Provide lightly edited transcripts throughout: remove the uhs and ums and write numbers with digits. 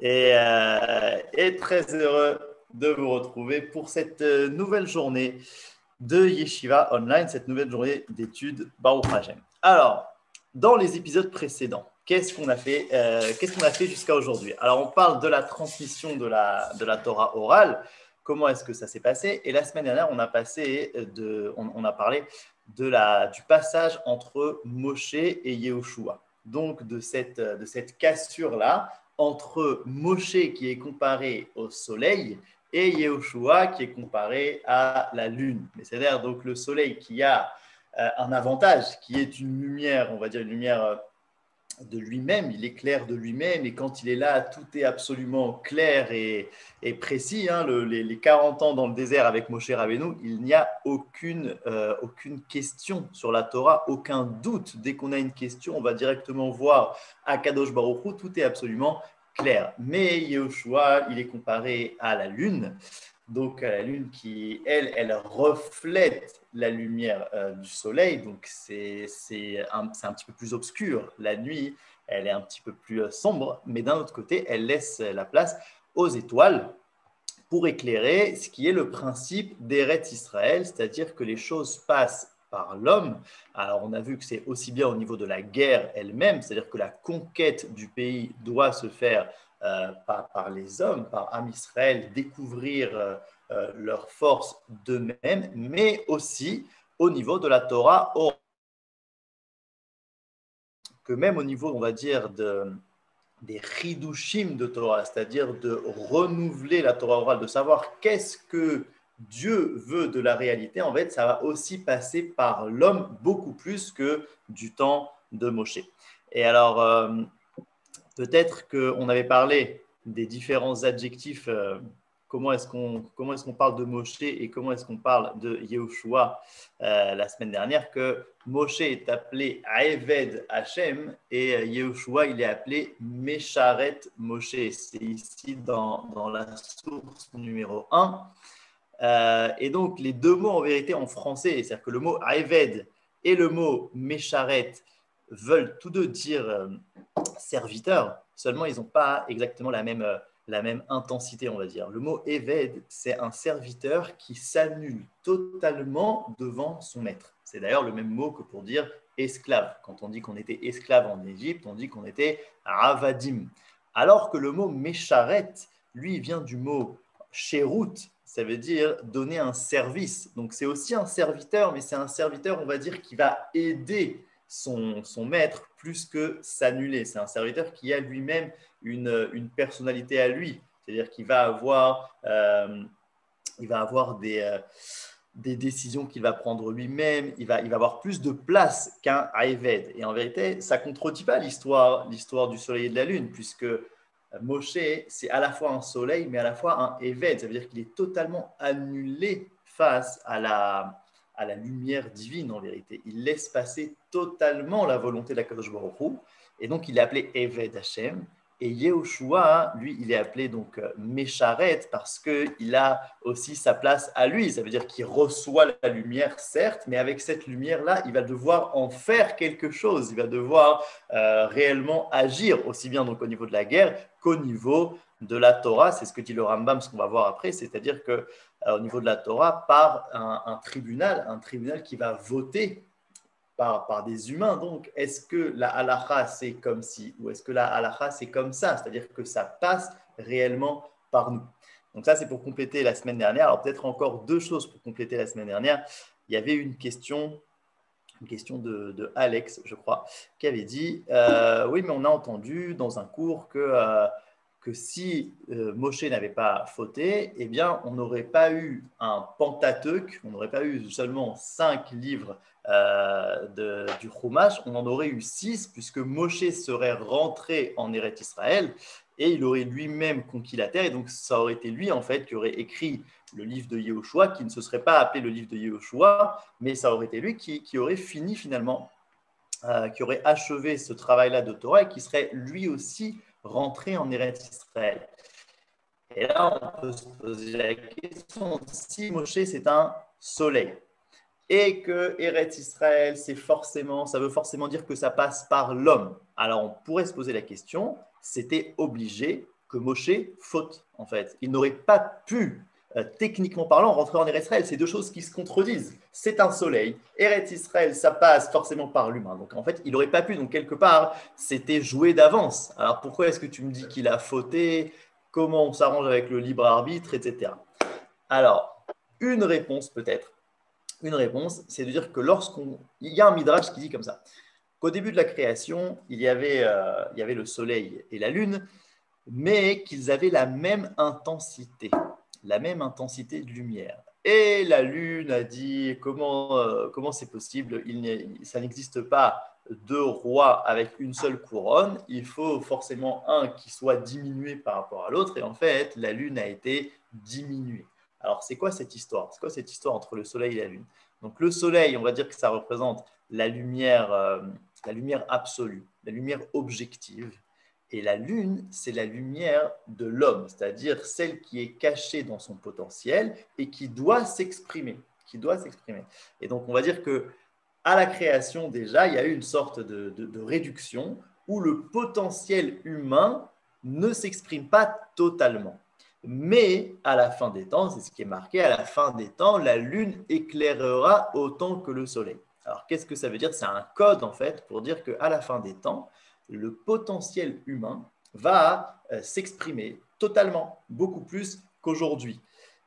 et très heureux de vous retrouver pour cette nouvelle journée de Yeshiva Online, cette nouvelle journée d'études Baruch Hashem. Alors, dans les épisodes précédents, qu'est-ce qu'on a fait jusqu'à aujourd'hui? Alors, on parle de la transmission de la Torah orale. Comment est-ce que ça s'est passé? Et la semaine dernière, on a parlé du passage entre Moshe et Yehoshua. Donc, de cette cassure-là entre Moshe qui est comparé au soleil et Yehoshua qui est comparé à la lune. Mais c'est-à-dire donc le soleil qui a un avantage, qui est une lumière, on va dire une lumière de lui-même, il est clair de lui-même, et quand il est là, tout est absolument clair et précis. Les 40 ans dans le désert avec Moshe Rabbeinu, il n'y a aucune question sur la Torah, aucun doute. Dès qu'on a une question, on va directement voir Akadosh Baruch Hu, tout est absolument clair. Mais Yehoshua, il est comparé à la lune, donc la lune qui, elle reflète la lumière du soleil, donc c'est un petit peu plus obscur. La nuit, elle est un petit peu plus sombre, mais d'un autre côté, elle laisse la place aux étoiles pour éclairer ce qui est le principe d'Eretz Israël, c'est-à-dire que les choses passent par l'homme. Alors on a vu que c'est aussi bien au niveau de la guerre elle-même, c'est-à-dire que la conquête du pays doit se faire par les hommes, par Am Israël, découvrir leurs forces d'eux-mêmes, mais aussi au niveau de la Torah, que même au niveau, on va dire, des chidushim de Torah, c'est-à-dire de renouveler la Torah orale, de savoir qu'est-ce que Dieu veut de la réalité, en fait, ça va aussi passer par l'homme beaucoup plus que du temps de Moshe. Et alors, peut-être qu'on avait parlé des différents adjectifs, comment est-ce qu'on parle de Moshe et comment est-ce qu'on parle de Yehoshua la semaine dernière, que Moshe est appelé Eved Hashem et Yehoshua, il est appelé Mesharet Moshe. C'est ici dans la source numéro 1. Et donc, les deux mots en vérité en français, c'est-à-dire que le mot Eved et le mot Mesharet veulent tous deux dire serviteur, seulement ils n'ont pas exactement la même intensité, on va dire. Le mot Eved, c'est un serviteur qui s'annule totalement devant son maître. C'est d'ailleurs le même mot que pour dire esclave. Quand on dit qu'on était esclave en Égypte, on dit qu'on était avadim. Alors que le mot Mesharet, lui, vient du mot Sherut, ça veut dire donner un service. Donc c'est aussi un serviteur, mais c'est un serviteur, on va dire, qui va aider son maître plus que s'annuler. C'est un serviteur qui a lui-même une personnalité à lui. C'est-à-dire qu'il va avoir, des décisions qu'il va prendre lui-même. Il va avoir plus de place qu'un Aïved. Et en vérité, ça ne contredit pas l'histoire du soleil et de la lune, puisque Moshe, c'est à la fois un soleil, mais à la fois un Eved. Ça veut dire qu'il est totalement annulé face à la lumière divine, en vérité. Il laisse passer totalement la volonté de la Kadosh Baruch Hu, et donc il est appelé Eved Hashem. Et Yehoshua, lui, il est appelé donc Mesharet parce qu'il a aussi sa place à lui. Ça veut dire qu'il reçoit la lumière, certes, mais avec cette lumière-là, il va devoir en faire quelque chose. Il va devoir réellement agir, aussi bien donc au niveau de la guerre qu'au niveau de la Torah. C'est ce que dit le Rambam, ce qu'on va voir après, c'est-à-dire que au niveau de la Torah, par un tribunal qui va voter par des humains. Donc, est-ce que la halakha, c'est comme ci ou est-ce que la halakha, c'est comme ça? C'est-à-dire que ça passe réellement par nous. Donc ça, c'est pour compléter la semaine dernière. Alors, peut-être encore deux choses pour compléter la semaine dernière. Il y avait une question de Alex, je crois, qui avait dit oui, mais on a entendu dans un cours que si Moshe n'avait pas fauté, eh bien, on n'aurait pas eu un Pentateuque, on n'aurait pas eu seulement 5 livres du Chumash, on en aurait eu 6, puisque Moshe serait rentré en Eretz Israël et il aurait lui-même conquis la terre, et donc ça aurait été lui, en fait, qui aurait écrit le livre de Yehoshua, qui ne se serait pas appelé le livre de Yehoshua, mais ça aurait été lui qui aurait fini finalement, qui aurait achevé ce travail-là de Torah et qui serait lui aussi rentré en Eretz Israël. Et là, on peut se poser la question, si Moshe c'est un soleil et que Eretz Israël, ça veut forcément dire que ça passe par l'homme. Alors on pourrait se poser la question, c'était obligé que Moshe faute, en fait. Il n'aurait pas pu, techniquement parlant, rentrer en Eretz Israël. C'est deux choses qui se contredisent. C'est un soleil. Eretz Israël, ça passe forcément par l'humain. Donc, en fait, il n'aurait pas pu. Donc, quelque part, c'était joué d'avance. Alors, pourquoi est-ce que tu me dis qu'il a fauté? Comment on s'arrange avec le libre arbitre, etc. Alors, une réponse peut-être. Une réponse, c'est de dire que il y a un midrash qui dit comme ça, qu'au début de la création, il y avait le soleil et la lune, mais qu'ils avaient la même intensité de lumière. Et la lune a dit comment c'est possible, ça n'existe pas deux rois avec une seule couronne, il faut forcément un qui soit diminué par rapport à l'autre, et en fait, la lune a été diminuée. Alors, c'est quoi cette histoire? C'est quoi cette histoire entre le soleil et la lune? Donc, le soleil, on va dire que ça représente la lumière absolue, la lumière objective. Et la lune, c'est la lumière de l'homme, c'est-à-dire celle qui est cachée dans son potentiel et qui doit s'exprimer. Et donc, on va dire que à la création, déjà, il y a eu une sorte de réduction où le potentiel humain ne s'exprime pas totalement. Mais à la fin des temps, c'est ce qui est marqué, à la fin des temps, la lune éclairera autant que le soleil. Alors, qu'est-ce que ça veut dire? C'est un code, en fait, pour dire qu'à la fin des temps, le potentiel humain va s'exprimer totalement, beaucoup plus qu'aujourd'hui.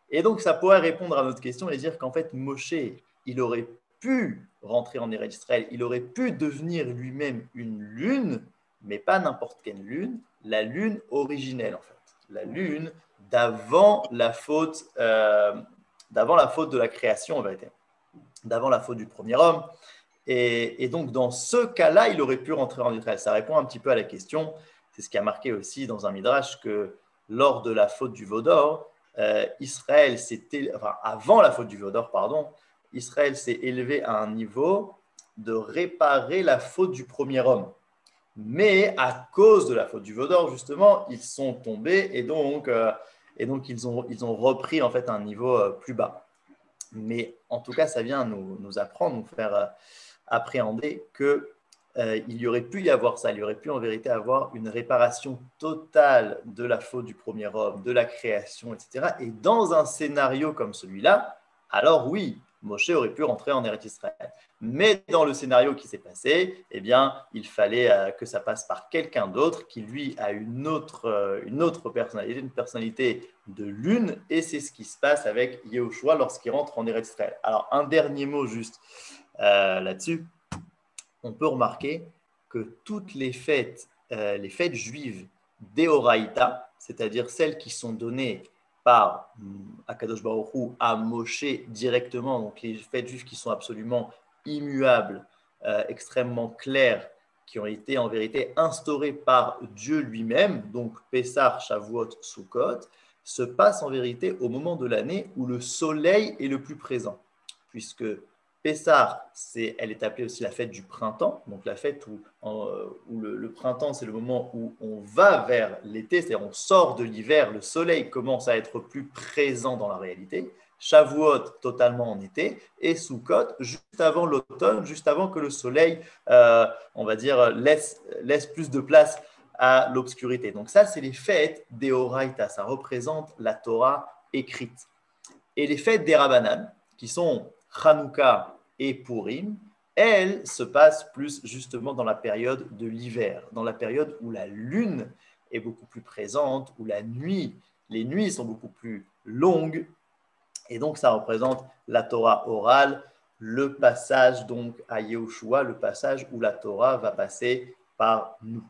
Et donc, ça pourrait répondre à notre question et dire qu'en fait, Moshe, il aurait pu rentrer en Eretz Israël, il aurait pu devenir lui-même une lune, mais pas n'importe quelle lune, la lune originelle, en fait. La lune d'avant la faute de la création, en vérité, d'avant la faute du premier homme. Et donc, dans ce cas-là, il aurait pu rentrer en Israël. Ça répond un petit peu à la question. C'est ce qui a marqué aussi dans un midrash que lors de la faute du Vaudor, Israël avant la faute du Vaudor, pardon, Israël s'est élevé à un niveau de réparer la faute du premier homme. Mais à cause de la faute du Vaudor, justement, ils sont tombés et donc ils ont repris en fait un niveau plus bas. Mais en tout cas, ça vient nous apprendre, nous faire appréhender qu'il y aurait pu y avoir ça, il y aurait pu en vérité avoir une réparation totale de la faute du premier homme, de la création, etc. Et dans un scénario comme celui-là, alors oui, Moshe aurait pu rentrer en Eretz Israël. Mais dans le scénario qui s'est passé, eh bien, il fallait que ça passe par quelqu'un d'autre qui, lui, a une autre personnalité, une personnalité de lune, et c'est ce qui se passe avec Yehoshua lorsqu'il rentre en Eretz Israël. Alors, un dernier mot juste là-dessus. On peut remarquer que toutes les fêtes juives d'Eoraïta, c'est-à-dire celles qui sont données par Akadosh Baruch Hu à Moshe directement, donc les fêtes juives qui sont absolument immuables, extrêmement claires, qui ont été en vérité instaurées par Dieu lui-même, donc Pessah, Shavuot, Sukkot, se passent en vérité au moment de l'année où le soleil est le plus présent, puisque Pessah, elle est appelée aussi la fête du printemps, donc la fête où le printemps, c'est le moment où on va vers l'été, c'est-à-dire on sort de l'hiver, le soleil commence à être plus présent dans la réalité. Shavuot, totalement en été, et Sukkot, juste avant l'automne, juste avant que le soleil, on va dire, laisse plus de place à l'obscurité. Donc ça, c'est les fêtes d'Eoraïta, ça représente la Torah écrite. Et les fêtes des Rabbanan, qui sont Hanouka et Purim, elles se passent plus justement dans la période de l'hiver, dans la période où la lune est beaucoup plus présente, où les nuits sont beaucoup plus longues, et donc ça représente la Torah orale, le passage donc à Yehoshua, le passage où la Torah va passer par nous.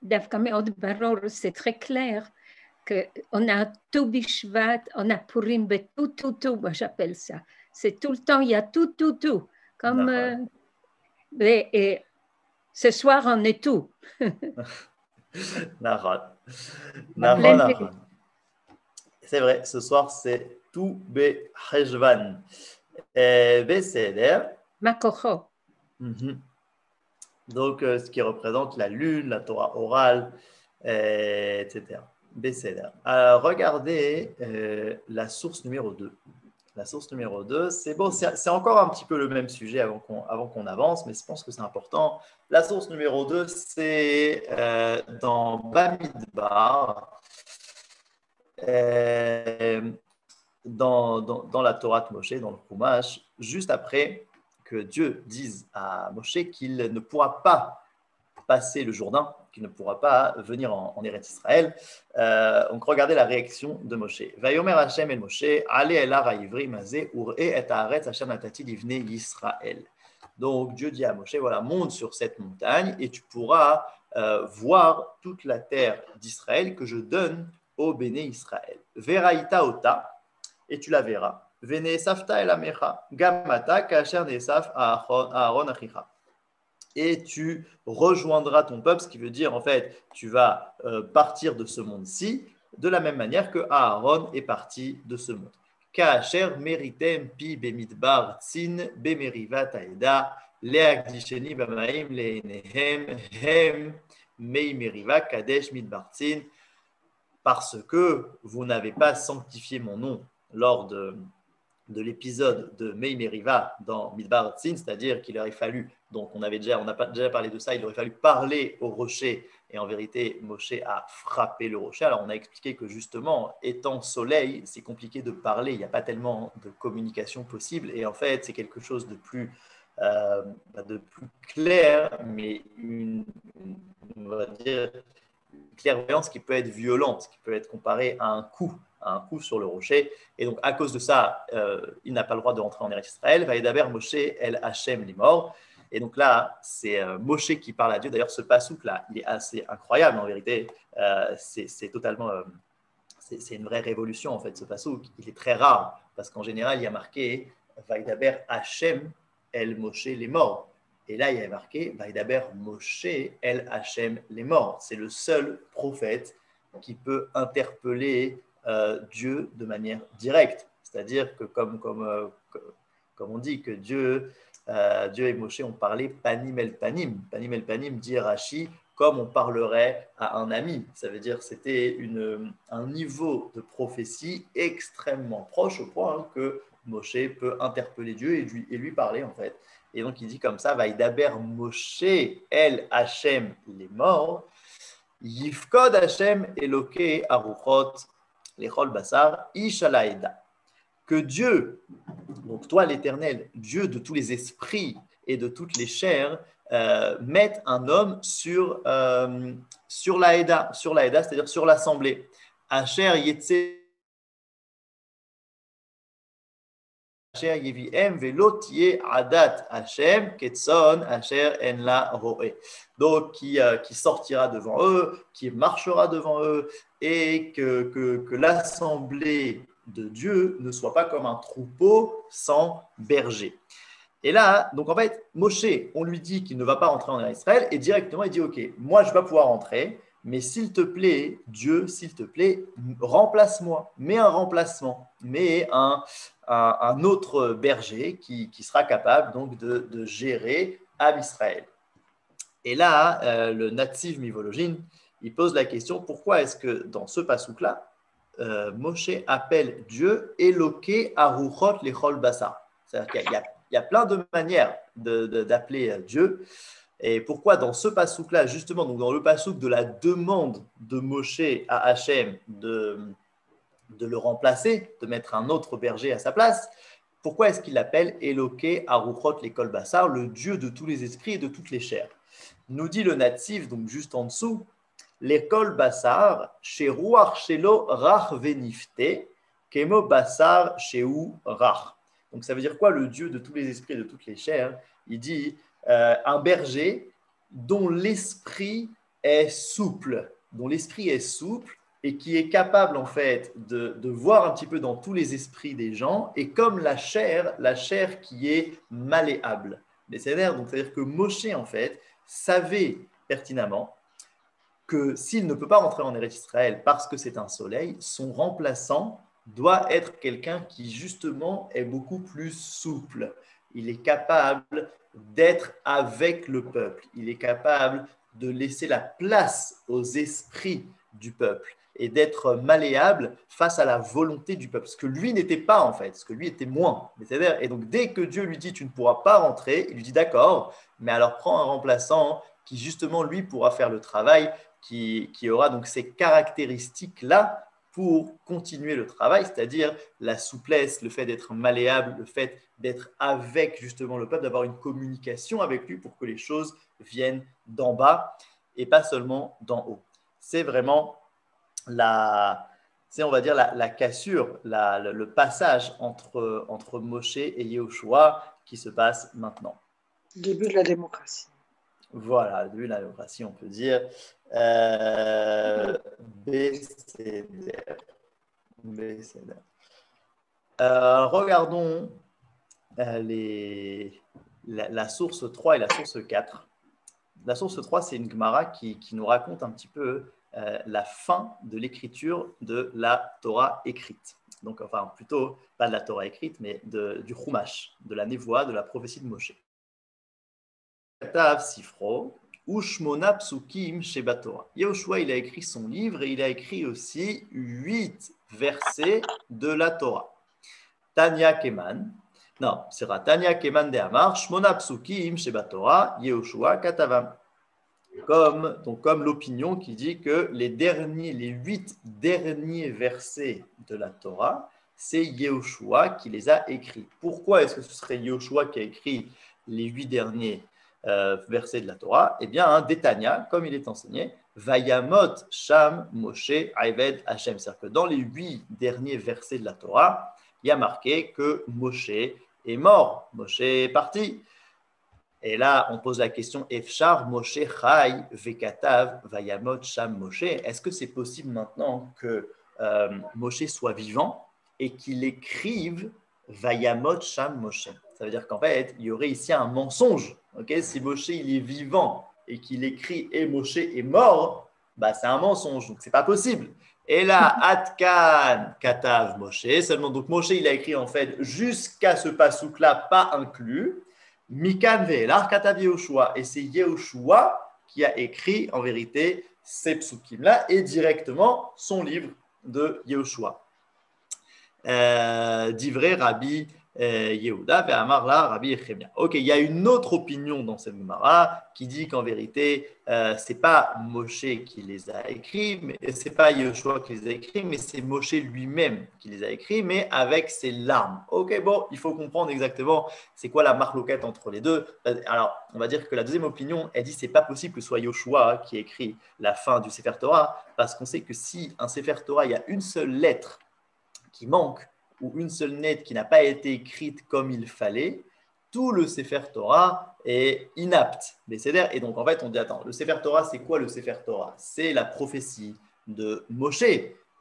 דווקא מאוד ברור, c'est très clair. On a tout Bishvat, on a Purim, tout, moi j'appelle ça. C'est tout le temps, il y a tout. Comme, et ce soir, on est tout. C'est vrai, ce soir, c'est tout Beheshvan. Beseder. Makocho. Donc, ce qui représente la lune, la Torah orale, etc. Besséder. Alors, regardez la source numéro 2. La source numéro 2, c'est bon, c'est encore un petit peu le même sujet avant qu'on avance, mais je pense que c'est important. La source numéro 2, c'est dans Bamidbar, dans la Torah de Moshe, dans le Chumash, juste après que Dieu dise à Moshe qu'il ne pourra pas passer le Jourdain, qu'il ne pourra pas venir en Eretz Israël. Donc regardez la réaction de Moshe. Vayomer Hashem el Moshe, allez el har ha'ivri mazé ur'e et haaretz Hashem natati livnei Yisraël. Donc Dieu dit à Moshe, voilà, monte sur cette montagne et tu pourras voir toute la terre d'Israël que je donne au Béné Israël. Veraïta ota, et tu la verras. Vene safta el amecha, gamata kasher nesaf Aaron achicha. Et tu rejoindras ton peuple, ce qui veut dire en fait, tu vas partir de ce monde-ci de la même manière que Aaron est parti de ce monde. Ka'asher meritem pi bemidbar tzin bemeriva taeda leagdisheni bamaim leenehem hem meimeriva kadesh midbar tzin, parce que vous n'avez pas sanctifié mon nom lors de l'épisode de Mei Meriva dans Midbar Tzin, c'est-à-dire qu'il aurait fallu, donc on a déjà parlé de ça, il aurait fallu parler au rocher, et en vérité, Moshe a frappé le rocher. Alors on a expliqué que justement, étant soleil, c'est compliqué de parler, il n'y a pas tellement de communication possible, et en fait, c'est quelque chose de plus clair, mais on va dire, une clairvoyance qui peut être violente, qui peut être comparée à un coup sur le rocher. Et donc, à cause de ça, il n'a pas le droit de rentrer en Eretz Israël. Vaïdaber Moshe el Hachem les morts. Et donc là, c'est Moshe qui parle à Dieu. D'ailleurs, ce passouk-là, il est assez incroyable en vérité. C'est totalement, c'est une vraie révolution en fait, ce passouk. Il est très rare parce qu'en général, il y a marqué Vaïdaber Hachem el Moshe les morts. Et là, il y a marqué Vaïdaber Moshe el Hachem les morts. C'est le seul prophète qui peut interpeller Dieu de manière directe. C'est-à-dire que comme on dit que Dieu et Moshe ont parlé panim el panim. Panim el panim, dit Rashi, comme on parlerait à un ami. Ça veut dire que c'était un niveau de prophétie extrêmement proche au point que Moshe peut interpeller Dieu et lui parler en fait. Et donc il dit comme ça, Vaïdaber Moshe el Hachem les morts, Yifkod Hachem Eloke Aruchot Lechol Basar Ishalaeda. Que Dieu, donc toi l'Éternel, Dieu de tous les esprits et de toutes les chairs, mette un homme sur l'Aeda, c'est-à-dire sur l'assemblée. Asher Yetze Asher Yeviem Velot Ye Adat Hashem Ketson Asher En La Roe. Donc qui sortira devant eux, qui marchera devant eux, et que l'assemblée de Dieu ne soit pas comme un troupeau sans berger. Et là, donc en fait, Moshe, on lui dit qu'il ne va pas rentrer en Israël, et directement il dit ok, moi je vais pas pouvoir rentrer, mais s'il te plaît, Dieu, s'il te plaît, remplace-moi, mets un remplacement, mets un autre berger qui sera capable donc de gérer Am Israël. Et là, le Natziv Mivologine, il pose la question, pourquoi est-ce que dans ce passouk-là, Moshe appelle Dieu Eloke Aruchot Lechol Basar. C'est-à-dire qu'il y a plein de manières d'appeler Dieu. Et pourquoi dans ce passouk-là, justement, donc dans le passouk de la demande de Moshe à Hachem de le remplacer, de mettre un autre berger à sa place, pourquoi est-ce qu'il l'appelle Eloke Aruchot Lechol Basar, le Dieu de tous les esprits et de toutes les chairs? Nous dit le Natziv, donc juste en dessous, L'Ekol Basar, chez Ruach Shelo Rach Venifte, Kemo Basar Sheu Rach. Donc ça veut dire quoi, le Dieu de tous les esprits et de toutes les chairs? Il dit un berger dont l'esprit est souple, et qui est capable en fait de voir un petit peu dans tous les esprits des gens, et comme la chair qui est malléable. Donc c'est-à-dire que Moshe en fait savait pertinemment que s'il ne peut pas rentrer en Eretz Israël parce que c'est un soleil, son remplaçant doit être quelqu'un qui justement est beaucoup plus souple. Il est capable d'être avec le peuple. Il est capable de laisser la place aux esprits du peuple. et d'être malléable face à la volonté du peuple, ce que lui n'était pas en fait, ce que lui était moins. Et donc dès que Dieu lui dit tu ne pourras pas rentrer, il lui dit d'accord, mais alors prends un remplaçant qui justement lui pourra faire le travail, qui aura donc ces caractéristiques-là pour continuer le travail, c'est-à-dire la souplesse, le fait d'être malléable, le fait d'être avec justement le peuple, d'avoir une communication avec lui pour que les choses viennent d'en bas et pas seulement d'en haut. C'est vraiment on va dire la cassure, le passage entre Moshe et Yehoshua qui se passe maintenant. Début de la démocratie. Voilà, le début de la démocratie, on peut dire. BCDR. Regardons la source 3 et la source 4. La source 3, c'est une Gemara qui nous raconte un petit peu la fin de l'écriture de la Torah écrite. Donc, enfin, plutôt, pas de la Torah écrite, mais du Chumash, de la Névoie, de la prophétie de Moshe. Katav Sifro, Ushmona Psukim Sheba Torah. Yehoshua, il a écrit son livre et il a écrit aussi 8 versets de la Torah. Tanya Keman, non, c'est Tanya Keman de Amar, Shmona Psukim Sheba Torah, Yehoshua Katavam. Comme l'opinion qui dit que les 8 derniers versets de la Torah, c'est Yehoshua qui les a écrits. Pourquoi est-ce que ce serait Yehoshua qui a écrit les 8 derniers versets de la Torah? Eh bien, Détania, comme il est enseigné, Vayamot Sham Moshe Ayved Hashem. C'est-à-dire que dans les 8 derniers versets de la Torah, il y a marqué que Moshe est mort, Moshe est parti. Et là, on pose la question, Efshar Moshe Chai Vekatav Vayamot Sham Moshe. Est-ce que c'est possible maintenant que Moshe soit vivant et qu'il écrive Vayamot Sham Moshe? Ça veut dire qu'en fait, il y aurait ici un mensonge. Okay, si Moshe il est vivant et qu'il écrit et Moshe est mort, bah, c'est un mensonge, donc c'est pas possible. Et là, Atkan Katav Moshe, seulement donc Moshe il a écrit en fait jusqu'à ce pasouk-là pas inclus. Mikan ve'elar katav Yehoshua. Et c'est Yehoshua qui a écrit en vérité ces psukim-là et directement son livre de Yehoshua. Divrei Rabbi Yehuda ve'amar la Rabbi Yechemia. Ok, il y a une autre opinion dans cette Gemara qui dit qu'en vérité, c'est pas Moshe qui les a écrits, mais c'est pas Yehoshua qui les a écrits, mais c'est Moshe lui-même qui les a écrits, mais avec ses larmes. Ok, bon, il faut comprendre exactement c'est quoi la marloquette entre les deux. Alors, on va dire que la deuxième opinion, elle dit c'est pas possible que ce soit Yehoshua qui écrit la fin du Sefer Torah, parce qu'on sait que si un Sefer Torah, il y a une seule lettre qui manque ou une seule lettre qui n'a pas été écrite comme il fallait, tout le Sefer Torah est inapte. Et donc, en fait, on dit, attends, le Sefer Torah, c'est quoi le Sefer Torah? C'est la prophétie de Moshe.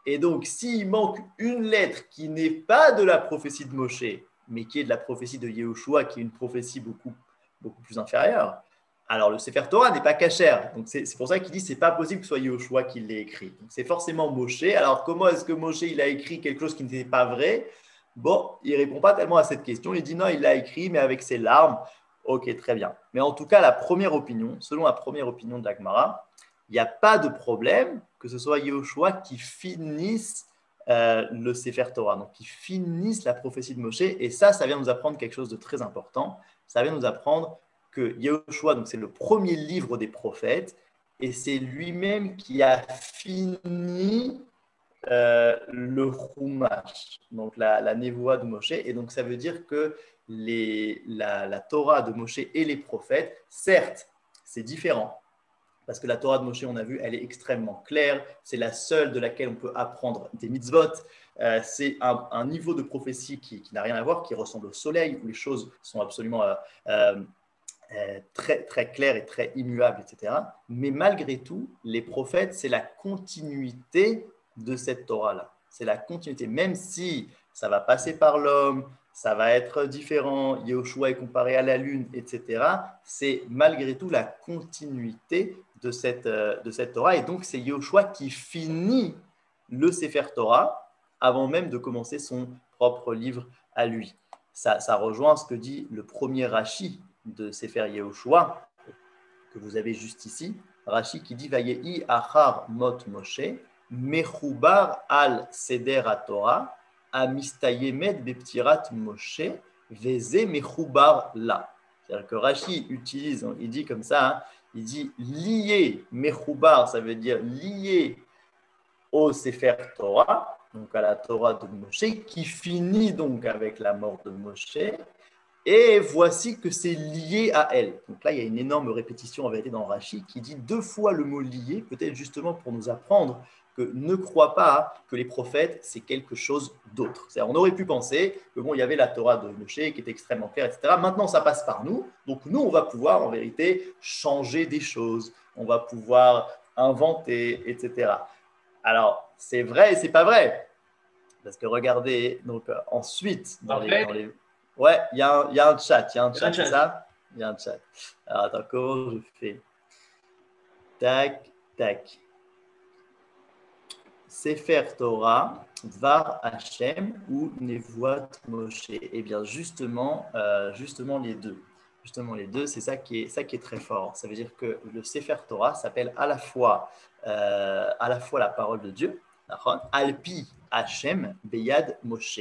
Et donc, s'il manque une lettre qui n'est pas de la prophétie de Moshe, mais qui est de la prophétie de Yehoshua, qui est une prophétie beaucoup plus inférieure, alors le Sefer Torah n'est pas cachère. Donc c'est pour ça qu'il dit que ce n'est pas possible que ce soit Yehoshua qui l'ait écrit. Donc c'est forcément Moshe. Alors comment est-ce que Moshe il a écrit quelque chose qui n'était pas vrai? Bon, il ne répond pas tellement à cette question. Il dit non, il l'a écrit, mais avec ses larmes. Ok, très bien. Mais en tout cas, la première opinion, selon la première opinion de la Gemara, il n'y a pas de problème que ce soit Yehoshua qui finisse le Sefer Torah, donc qui finisse la prophétie de Moshe. Et ça vient nous apprendre quelque chose de très important. Ça vient nous apprendre que Yehoshua, donc c'est le premier livre des prophètes, et c'est lui-même qui a fini le Chumash, donc la Névoie de Moshe. Et donc ça veut dire que la Torah de Moshe et les prophètes, certes, c'est différent, parce que la Torah de Moshe, on a vu, elle est extrêmement claire, c'est la seule de laquelle on peut apprendre des mitzvot. C'est un niveau de prophétie qui n'a rien à voir, qui ressemble au soleil, où les choses sont absolument très, très claires et très immuables, etc. Mais malgré tout, les prophètes, c'est la continuité de cette Torah-là. C'est la continuité, même si ça va passer par l'homme, ça va être différent, Yehoshua est comparé à la lune, etc. C'est malgré tout la continuité de cette Torah. Et donc, c'est Yehoshua qui finit le Sefer Torah avant même de commencer son propre livre à lui. Ça rejoint ce que dit le premier Rashi de Sefer Yehoshua, que vous avez juste ici. Rashi qui dit « Vayehi achar mot Moshe, Mechoubar al Seder HaTorah, Amistayemed Beptirat Moshe, Veze Mechoubar la. C'est-à-dire que Rashi utilise, il dit comme ça, hein, il dit lié, Mechoubar, ça veut dire lié au Sefer Torah, donc à la Torah de Moshe, qui finit donc avec la mort de Moshe, et voici que c'est lié à elle. Donc là, il y a une énorme répétition en vérité dans Rashi qui dit 2 fois le mot lié, peut-être justement pour nous apprendre que ne crois pas que les prophètes, c'est quelque chose d'autre. C'est-à-dire, on aurait pu penser que bon, il y avait la Torah de Moshe qui était extrêmement claire, etc. Maintenant, ça passe par nous. Donc nous, on va pouvoir en vérité changer des choses. On va pouvoir inventer, etc. Alors, c'est vrai et c'est pas vrai. Parce que regardez, donc ensuite, dans les... Ouais, il y a un chat, c'est ça? Il y a un chat. Alors, attends, comment je fais? Tac, tac. Sefer Torah, Dvar Hashem ou Nevuat Moshe. Eh bien, justement les deux. Justement, les deux, c'est ça qui est très fort. Ça veut dire que le Sefer Torah s'appelle à la fois la parole de Dieu, Alpi Hashem Beyad Moshe,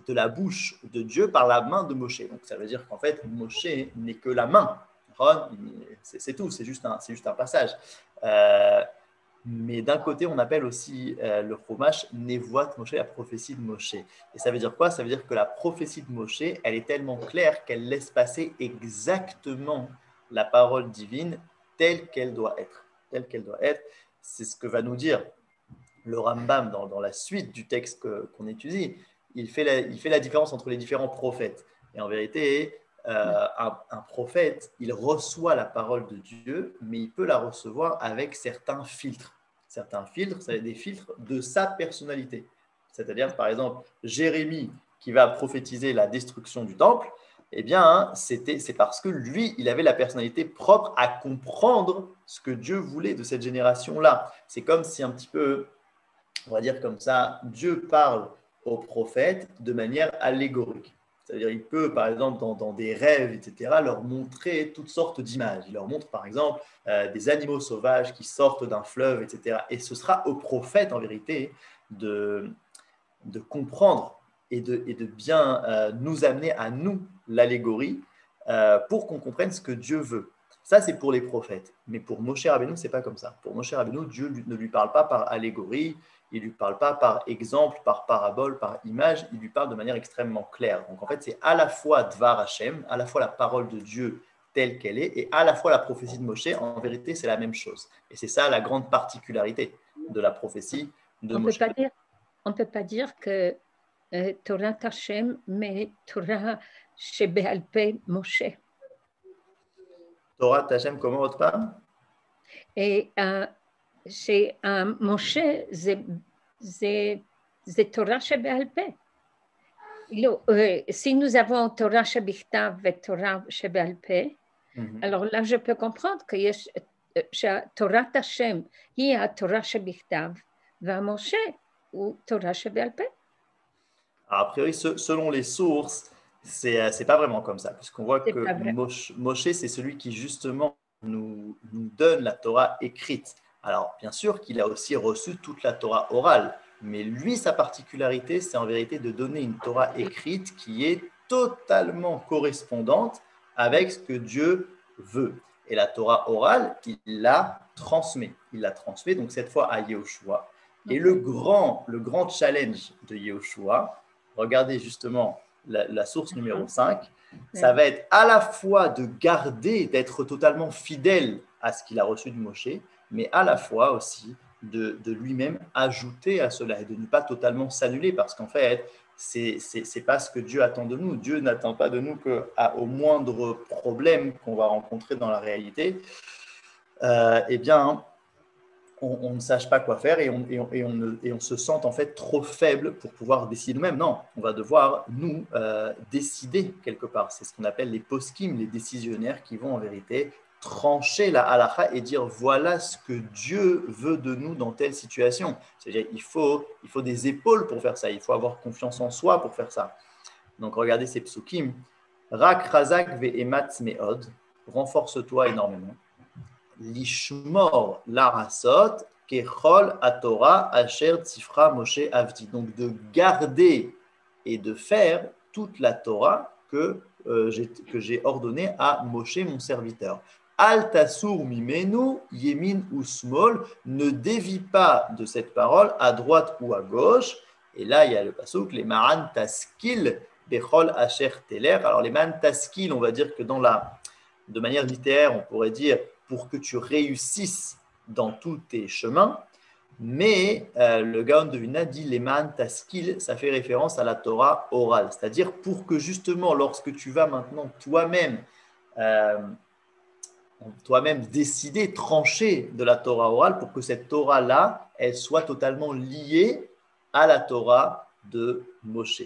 de la bouche de Dieu par la main de Moshe. Donc, ça veut dire qu'en fait, Moshe n'est que la main. C'est tout, c'est juste un passage. Mais d'un côté, on appelle aussi le Chumash Nevuat Moshe, la prophétie de Moshe. Et ça veut dire quoi? Ça veut dire que la prophétie de Moshe, elle est tellement claire qu'elle laisse passer exactement la parole divine telle qu'elle doit être. Telle qu'elle doit être. C'est ce que va nous dire le Rambam dans la suite du texte qu'on étudie. Il fait la différence entre les différents prophètes. Et en vérité, un prophète, il reçoit la parole de Dieu, mais il peut la recevoir avec certains filtres. Certains filtres, c'est des filtres de sa personnalité. C'est-à-dire, par exemple, Jérémie qui va prophétiser la destruction du temple, eh bien, c'est parce que lui, il avait la personnalité propre à comprendre ce que Dieu voulait de cette génération-là. C'est comme si un petit peu, on va dire comme ça, Dieu parle aux prophètes de manière allégorique. C'est-à-dire, il peut, par exemple, dans des rêves, etc., leur montrer toutes sortes d'images. Il leur montre, par exemple, des animaux sauvages qui sortent d'un fleuve, etc. Et ce sera aux prophètes, en vérité, de comprendre et de bien nous amener à nous l'allégorie pour qu'on comprenne ce que Dieu veut. Ça, c'est pour les prophètes. Mais pour Moshe Rabbeinu, ce n'est pas comme ça. Pour Moshe Rabbeinu, Dieu ne lui parle pas par allégorie, il ne lui parle pas par exemple, par parabole, par image, il lui parle de manière extrêmement claire. Donc en fait, c'est à la fois Dvar Hashem, à la fois la parole de Dieu telle qu'elle est, et à la fois la prophétie de Moshe. En vérité, c'est la même chose. Et c'est ça la grande particularité de la prophétie de Moshe. On ne peut pas dire que Torah Hashem, mais Torah Shebe'al Peh Moshe. Torah Hashem, comment autre part? Et chez Moshe, c'est Torah Shebe'al Peh. Si nous avons Torah Shebichtav et Torah Shebe'al Peh, alors là, je peux comprendre que Torah Hashem, il y a Torah Shebichtav, va Moshe ou Torah Shebe'al Peh. A priori, selon les sources, c'est pas vraiment comme ça, puisqu'on voit que Moshe, c'est celui qui justement nous donne la Torah écrite. Alors, bien sûr qu'il a aussi reçu toute la Torah orale, mais lui, sa particularité, c'est en vérité de donner une Torah écrite qui est totalement correspondante avec ce que Dieu veut. Et la Torah orale, il la transmet. Il la transmet donc cette fois à Yehoshua. Et le grand challenge de Yehoshua, regardez justement la source numéro 5, ça va être à la fois de garder, d'être totalement fidèle à ce qu'il a reçu de Moshe, mais à la fois aussi de lui-même ajouter à cela et de ne pas totalement s'annuler, parce qu'en fait, c'est pas ce que Dieu attend de nous. Dieu n'attend pas de nous qu'au moindre problème qu'on va rencontrer dans la réalité, eh bien, on ne sache pas quoi faire et on se sent en fait trop faible pour pouvoir décider nous-mêmes. Non, on va devoir nous décider quelque part. C'est ce qu'on appelle les poskim, les décisionnaires qui vont en vérité trancher la halakha et dire voilà ce que Dieu veut de nous dans telle situation. C'est-à-dire il faut des épaules pour faire ça, il faut avoir confiance en soi pour faire ça. Donc regardez ces psukim. Rak razak ve'ematz me'od, renforce-toi énormément. Lishmor larasot kechol atorah asher tzifra Moshe avdi. Donc de garder et de faire toute la Torah que j'ai ordonnée à Moshe, mon serviteur. Al tasur mimenu yemin ou smol, ne dévie pas de cette parole à droite ou à gauche. Et là, il y a le pasuk, les ma'an taskil bechol asher teler. Alors les ma'an taskil, on va dire que de manière littéraire, on pourrait dire pour que tu réussisses dans tous tes chemins. Mais le Gaon de Vilna dit les ma'an taskil, ça fait référence à la Torah orale. C'est-à-dire pour que justement, lorsque tu vas maintenant toi-même décider, trancher de la Torah orale, pour que cette Torah-là, elle soit totalement liée à la Torah de Moshe.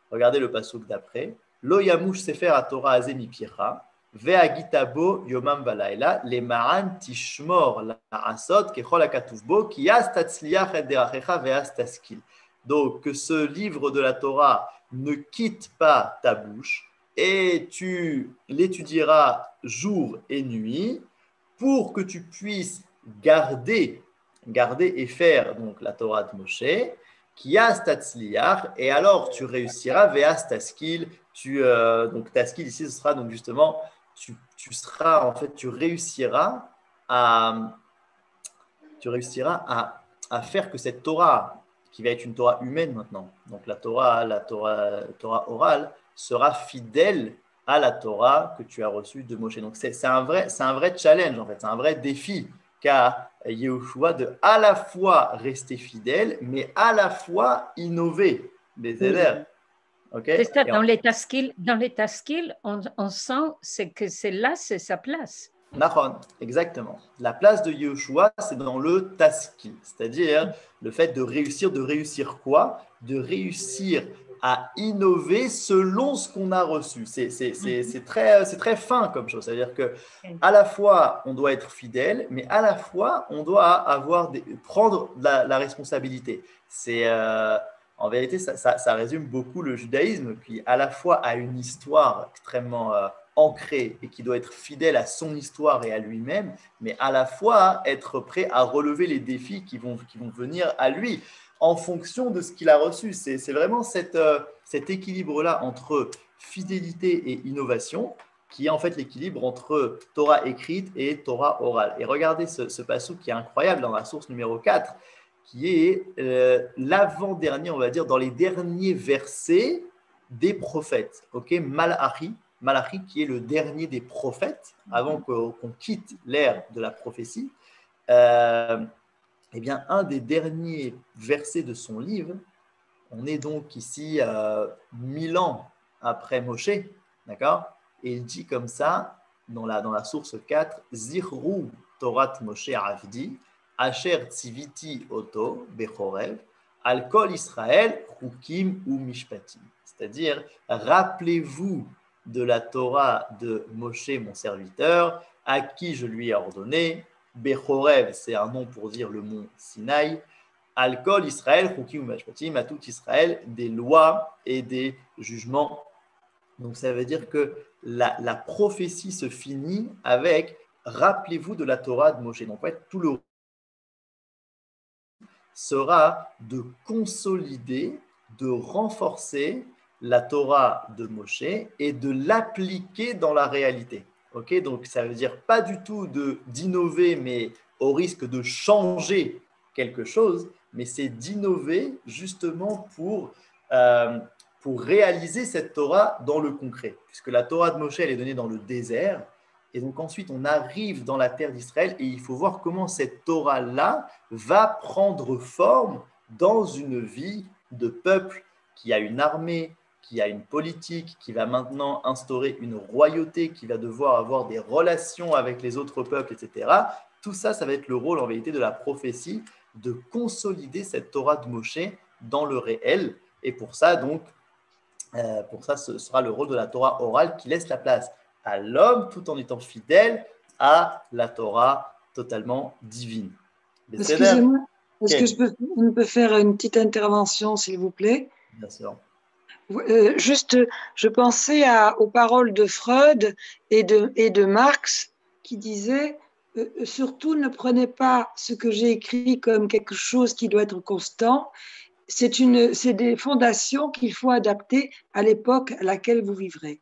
Regardez le pasuk d'après. Lo yamush sefer haTorah azeh mipiecha, ve'agitabo yomam v'layla, lema'an tishmor la'asot kechol hakatuv bo, ki yas tatzliach et derachecha ve'as taskil. Donc, que ce livre de la Torah ne quitte pas ta bouche, et tu l'étudieras jour et nuit pour que tu puisses garder et faire donc la Torah de Moshe, qui a statzliach, et alors tu réussiras veas taskil. Donc taskil ici, ce sera donc justement tu réussiras à faire que cette Torah, qui va être une Torah humaine maintenant, donc la Torah orale, sera fidèle à la Torah que tu as reçue de Moshe. Donc c'est un vrai challenge en fait, c'est un vrai défi qu'a Yehoshua de à la fois rester fidèle, mais à la fois innover les élèves. Okay? C'est ça, dans les taskil, on sent que c'est sa place. Nahon, exactement. La place de Yehoshua, c'est dans le taskil, c'est-à-dire le fait de réussir quoi? De réussir à innover selon ce qu'on a reçu. C'est très fin comme chose. C'est-à-dire qu'à la fois, on doit être fidèle, mais à la fois, on doit prendre la responsabilité. En vérité, ça résume beaucoup le judaïsme, qui à la fois a une histoire extrêmement ancrée et qui doit être fidèle à son histoire et à lui-même, mais à la fois être prêt à relever les défis qui vont venir à lui en fonction de ce qu'il a reçu. C'est vraiment cet équilibre-là entre fidélité et innovation qui est en fait l'équilibre entre Torah écrite et Torah orale. Et regardez ce passage qui est incroyable dans la source numéro 4, qui est l'avant-dernier, on va dire, dans les derniers versets des prophètes. Okay? Malachi, qui est le dernier des prophètes, avant qu'on quitte l'ère de la prophétie. Eh bien, un des derniers versets de son livre, on est donc ici 1000 ans après Moshe, d'accord? Et il dit comme ça, dans la source 4, Zirru Torat Moshe Avdi, Asher Tziviti Oto Bechorev, Al Kol Israël, Chukim ou Mishpatim. C'est-à-dire, rappelez-vous de la Torah de Moshe, mon serviteur, à qui je lui ai ordonné. Bechorev, c'est un nom pour dire le mont Sinaï. Al-Kol Israël, Chukim ou Mishpatim, à tout Israël, des lois et des jugements. Donc ça veut dire que la prophétie se finit avec rappelez-vous de la Torah de Moshe. Donc en fait, tout le sera de consolider, de renforcer la Torah de Moshe et de l'appliquer dans la réalité. Okay, donc ça veut dire pas du tout d'innover, mais au risque de changer quelque chose, mais c'est d'innover justement pour réaliser cette Torah dans le concret. Puisque la Torah de Moshe, elle est donnée dans le désert, et donc ensuite on arrive dans la terre d'Israël, et il faut voir comment cette Torah-là va prendre forme dans une vie de peuple qui a une armée, qui a une politique, qui va maintenant instaurer une royauté, qui va devoir avoir des relations avec les autres peuples, etc. Tout ça, ça va être le rôle en vérité de la prophétie, de consolider cette Torah de Moshe dans le réel. Et pour ça, donc, ce sera le rôle de la Torah orale qui laisse la place à l'homme tout en étant fidèle à la Torah totalement divine. Excusez-moi, est-ce que je peux faire une petite intervention, s'il vous plaît? Bien sûr. Juste, je pensais aux paroles de Freud et de Marx qui disaient surtout ne prenez pas ce que j'ai écrit comme quelque chose qui doit être constant. C'est des fondations qu'il faut adapter à l'époque à laquelle vous vivrez.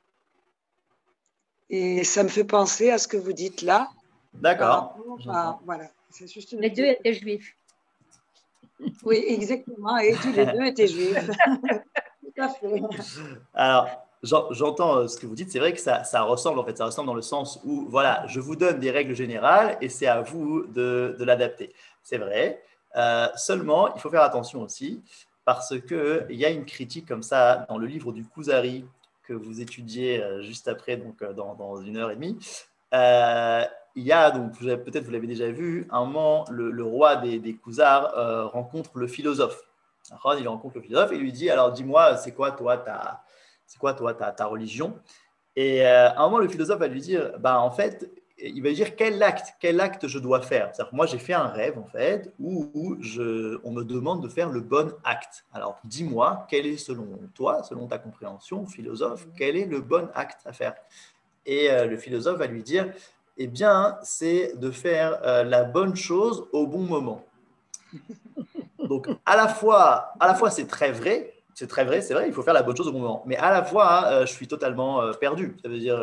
Et ça me fait penser à ce que vous dites là. D'accord. Voilà, c'est juste Les deux étaient juifs. Oui, exactement. Et tous les deux étaient juifs. Tout à fait. Alors, j'entends ce que vous dites. C'est vrai que ça ressemble, en fait. Ça ressemble dans le sens où, voilà, je vous donne des règles générales et c'est à vous de l'adapter. C'est vrai. Seulement, il faut faire attention aussi parce qu'il y a une critique comme ça dans le livre du Kuzari que vous étudiez juste après, donc dans 1 heure et demie. Il y a, donc peut-être vous l'avez déjà vu, un moment, le roi des Khuzars rencontre le philosophe. Il rencontre le philosophe et lui dit, alors dis-moi, c'est quoi toi ta religion? Et à un moment, le philosophe va lui dire, bah, en fait, il va lui dire quel acte je dois faire. C'est-à-dire que moi, j'ai fait un rêve, en fait, où on me demande de faire le bon acte. Alors, dis-moi, quel est selon toi, selon ta compréhension, philosophe, quel est le bon acte à faire? Et le philosophe va lui dire, eh bien, c'est de faire la bonne chose au bon moment. Donc, à la fois c'est très vrai, c'est vrai, il faut faire la bonne chose au bon moment. Mais à la fois, je suis totalement perdu. Ça veut dire,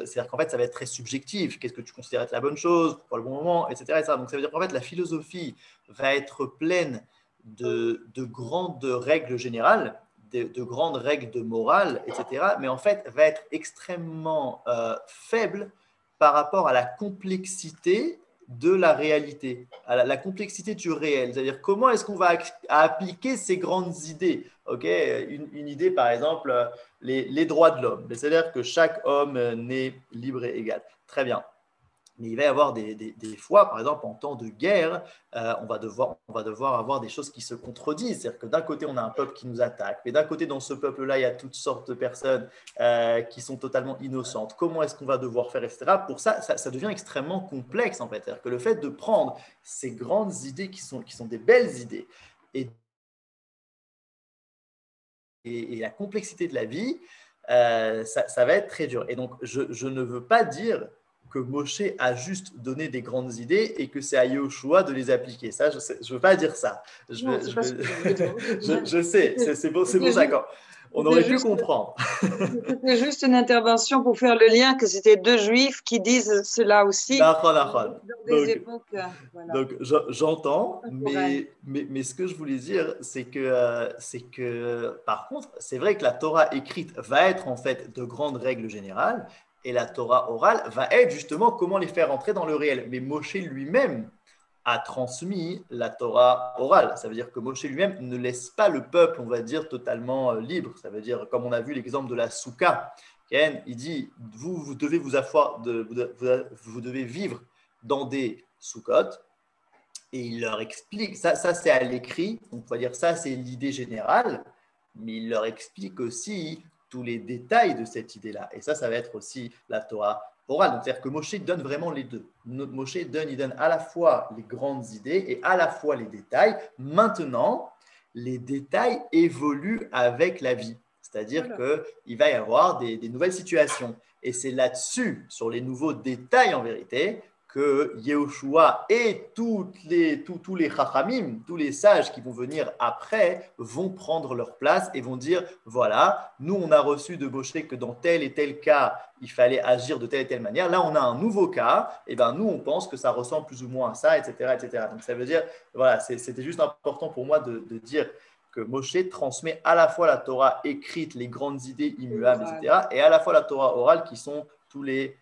c'est-à-dire qu'en fait, ça va être très subjectif. Qu'est-ce que tu considères être la bonne chose, pourquoi le bon moment, etc. etc. Donc, ça veut dire qu'en fait, la philosophie va être pleine de grandes règles générales, de grandes règles de morale, etc. Mais en fait, va être extrêmement faible par rapport à la complexité de la réalité, à la complexité du réel. C'est-à-dire comment est-ce qu'on va appliquer ces grandes idées. Une idée, par exemple, les droits de l'homme. C'est-à-dire que chaque homme naît libre et égal. Très bien. Mais il va y avoir des fois, par exemple, en temps de guerre, on va devoir avoir des choses qui se contredisent. C'est-à-dire que d'un côté, on a un peuple qui nous attaque, mais d'un côté, dans ce peuple-là, il y a toutes sortes de personnes qui sont totalement innocentes. Comment est-ce qu'on va devoir faire, etc. Pour ça, ça devient extrêmement complexe, en fait. C'est-à-dire que le fait de prendre ces grandes idées qui sont des belles idées et la complexité de la vie, ça va être très dur. Et donc, je ne veux pas dire que Moshe a juste donné des grandes idées et que c'est à Yahushua de les appliquer. Ça, je ne veux pas dire ça. Non, c'est pas ce que je voulais dire. Je sais, c'est bon ça. On aurait pu comprendre. C'était juste une intervention pour faire le lien que c'était deux juifs qui disent cela aussi. Dans des époques, voilà. Donc j'entends, mais ce que je voulais dire, c'est que par contre, c'est vrai que la Torah écrite va être en fait de grandes règles générales et la Torah orale va être justement comment les faire entrer dans le réel. Mais Moshe lui-même a transmis la Torah orale. Ça veut dire que Moshe lui-même ne laisse pas le peuple, on va dire, totalement libre. Ça veut dire, comme on a vu l'exemple de la Souka, il dit, vous devez vous devez vivre dans des soukottes, et il leur explique, ça c'est à l'écrit, on va dire ça c'est l'idée générale, mais il leur explique aussi tous les détails de cette idée-là. Et ça va être aussi la Torah orale. Donc, c'est-à-dire que Moshe donne vraiment les deux. Moshe il donne à la fois les grandes idées et à la fois les détails. Maintenant, les détails évoluent avec la vie. C'est-à-dire qu'il va y avoir des nouvelles situations. Et c'est là-dessus, sur les nouveaux détails en vérité, que Yehoshua et tous les chachamim, tous les sages qui vont venir après, vont prendre leur place et vont dire, voilà, nous on a reçu de Moshe que dans tel et tel cas, il fallait agir de telle et telle manière. Là, on a un nouveau cas, et bien nous on pense que ça ressemble plus ou moins à ça, etc. etc. Donc ça veut dire, voilà, c'était juste important pour moi de dire que Moshe transmet à la fois la Torah écrite, les grandes idées immuables, etc., et à la fois la Torah orale qui sont tous les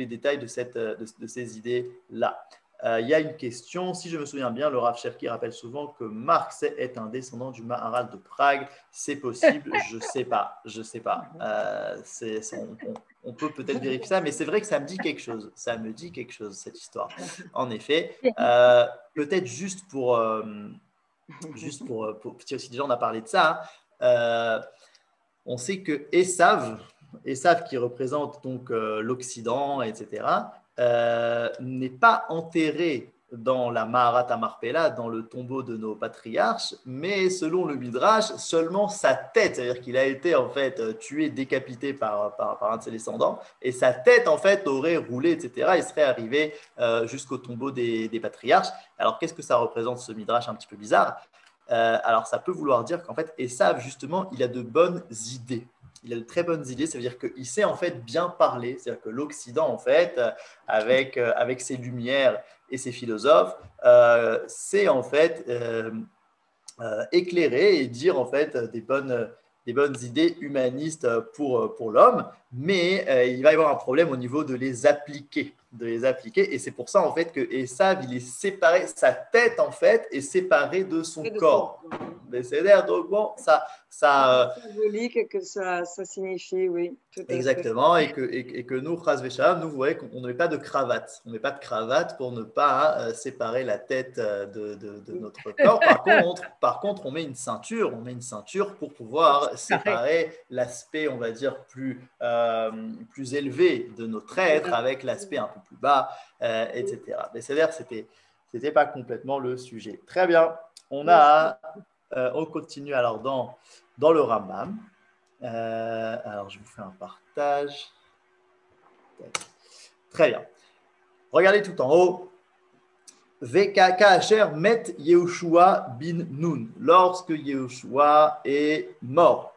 détails de ces idées-là. Il y a une question, si je me souviens bien, le Rav Cherki rappelle souvent que Marx est un descendant du Maharal de Prague. C'est possible, je ne sais pas. On peut peut-être vérifier ça, mais c'est vrai que ça me dit quelque chose. Ça me dit quelque chose, cette histoire. En effet, peut-être juste pour si déjà on a parlé de ça, on sait que Esav qui représente donc l'Occident, etc., n'est pas enterré dans la Maharat Amarpela, dans le tombeau de nos patriarches, mais selon le Midrash, seulement sa tête, c'est-à-dire qu'il a été en fait tué, décapité par un de ses descendants, et sa tête en fait aurait roulé, etc., et serait arrivé jusqu'au tombeau des patriarches. Alors qu'est-ce que ça représente ce Midrash un petit peu bizarre? Alors ça peut vouloir dire qu'en fait, Esav, justement, il a de bonnes idées. Il a de très bonnes idées, ça veut dire qu'il sait en fait bien parler, c'est-à-dire que l'Occident, en fait, avec ses lumières et ses philosophes, sait en fait éclairer et dire en fait des bonnes idées humanistes pour l'homme, mais il va y avoir un problème au niveau de les appliquer. Et c'est pour ça en fait que Esav, il est séparé, sa tête en fait est séparée de son corps. C'est-à-dire, donc bon, ça symbolique que ça signifie, oui. Tout à exactement, fait. et que nous, Chas Veshalom, nous, vous voyez qu'on ne met pas de cravate. On ne met pas de cravate pour ne pas séparer la tête de notre corps. Par contre, on met une ceinture. On met une ceinture pour pouvoir séparer l'aspect, on va dire, plus élevé de notre être avec l'aspect un peu plus bas, etc. Mais c'est-à-dire, c'était pas complètement le sujet. Très bien. On continue alors dans le Rambam. Alors, je vous fais un partage. Très bien. Regardez tout en haut. Vekacher met Yehoshua bin Nun. Lorsque Yehoshua est mort.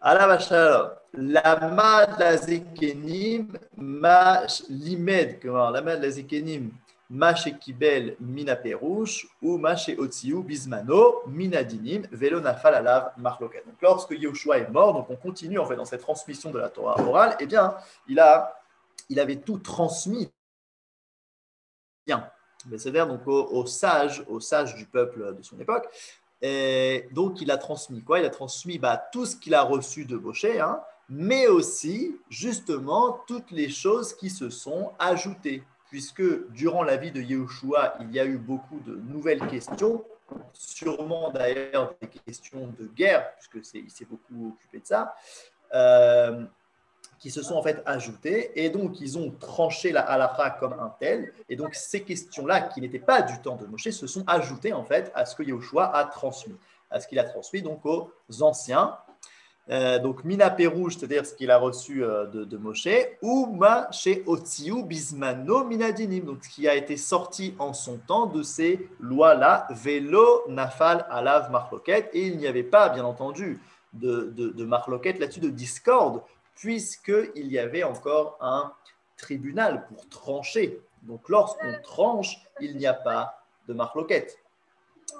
Alav Shalom. Lama Lazekenim ma limed. Lama Lazekenim. Mache Kibel Mina Perouche ou Mache Otziou Bismano Minadinim Velo Nafal Alav Marloket. Donc, lorsque Yehoshua est mort, donc on continue en fait dans cette transmission de la Torah orale, eh bien, il avait tout transmis bien. C'est-à-dire donc aux sages du peuple de son époque. Et donc, il a transmis quoi? Il a transmis tout ce qu'il a reçu de Moshe, hein, mais aussi, justement, toutes les choses qui se sont ajoutées. Puisque durant la vie de Yehoshua, il y a eu beaucoup de nouvelles questions, sûrement d'ailleurs des questions de guerre, puisque il s'est beaucoup occupé de ça, qui se sont en fait ajoutées, et donc ils ont tranché la halakha comme un tel, et donc ces questions-là, qui n'étaient pas du temps de Moshe, se sont ajoutées en fait à ce que Yehoshua a transmis, à ce qu'il a transmis donc aux anciens. Donc Mina Perouge, c'est-à-dire ce qu'il a reçu de Moshe, ou Ma chez Otziou Bismano Minadinim, donc ce qui a été sorti en son temps de ces lois-là, Velo Nafal Alav Marloket, et il n'y avait pas, bien entendu, de Marloket là-dessus, de discorde, puisqu'il y avait encore un tribunal pour trancher. Donc lorsqu'on tranche, il n'y a pas de Marloket.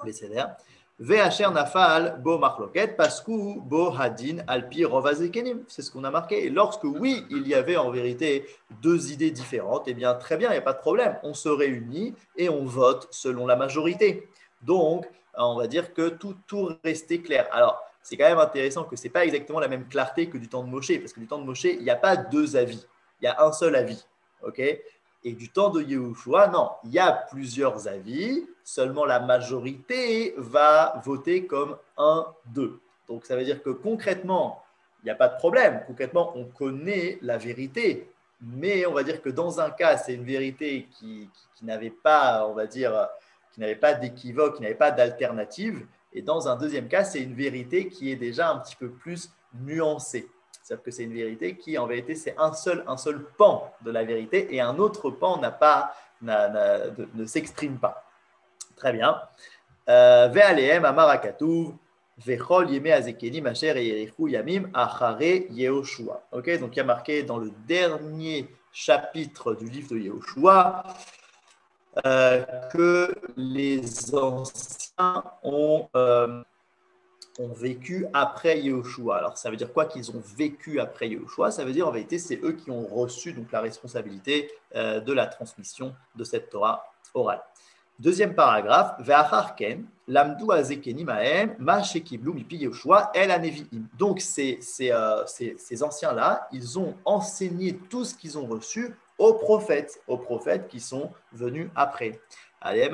C'est-à-dire Ve'asher nafal bo marloket pasku bo hadin alpi rovazekenim. C'est ce qu'on a marqué. Et lorsque, oui, il y avait en vérité deux idées différentes, eh bien, très bien, il n'y a pas de problème. On se réunit et on vote selon la majorité. Donc, on va dire que tout restait clair. Alors, c'est quand même intéressant que ce n'est pas exactement la même clarté que du temps de Moshe, parce que du temps de Moshe, il n'y a pas deux avis. Il y a un seul avis. OK ? Et du temps de Yehoshua, non, il y a plusieurs avis, seulement la majorité va voter comme un d'eux. Donc ça veut dire que concrètement, il n'y a pas de problème. Concrètement, on connaît la vérité, mais on va dire que dans un cas, c'est une vérité qui n'avait pas, on va dire, qui n'avait pas d'équivoque, qui n'avait pas d'alternative. Et dans un deuxième cas, c'est une vérité qui est déjà un petit peu plus nuancée. C'est-à-dire que c'est une vérité qui, en vérité, c'est un seul pan de la vérité et un autre pan ne s'exprime pas. Très bien. Ve'alehem amar hakatuv vechol yemei hazekenim asher yerichu yamim achare Yehoshua. Ok, donc il y a marqué dans le dernier chapitre du livre de Yehoshua que les anciens ont vécu après Yehoshua. Alors, ça veut dire quoi qu'ils ont vécu après Yehoshua? Ça veut dire, en vérité, c'est eux qui ont reçu donc, la responsabilité de la transmission de cette Torah orale. Deuxième paragraphe, Ve'acharken, lamdu azekenim ahem, ma shekiblu mipi Yehoshua el aneviim. Donc, ces anciens-là, ils ont enseigné tout ce qu'ils ont reçu aux prophètes qui sont venus après. Et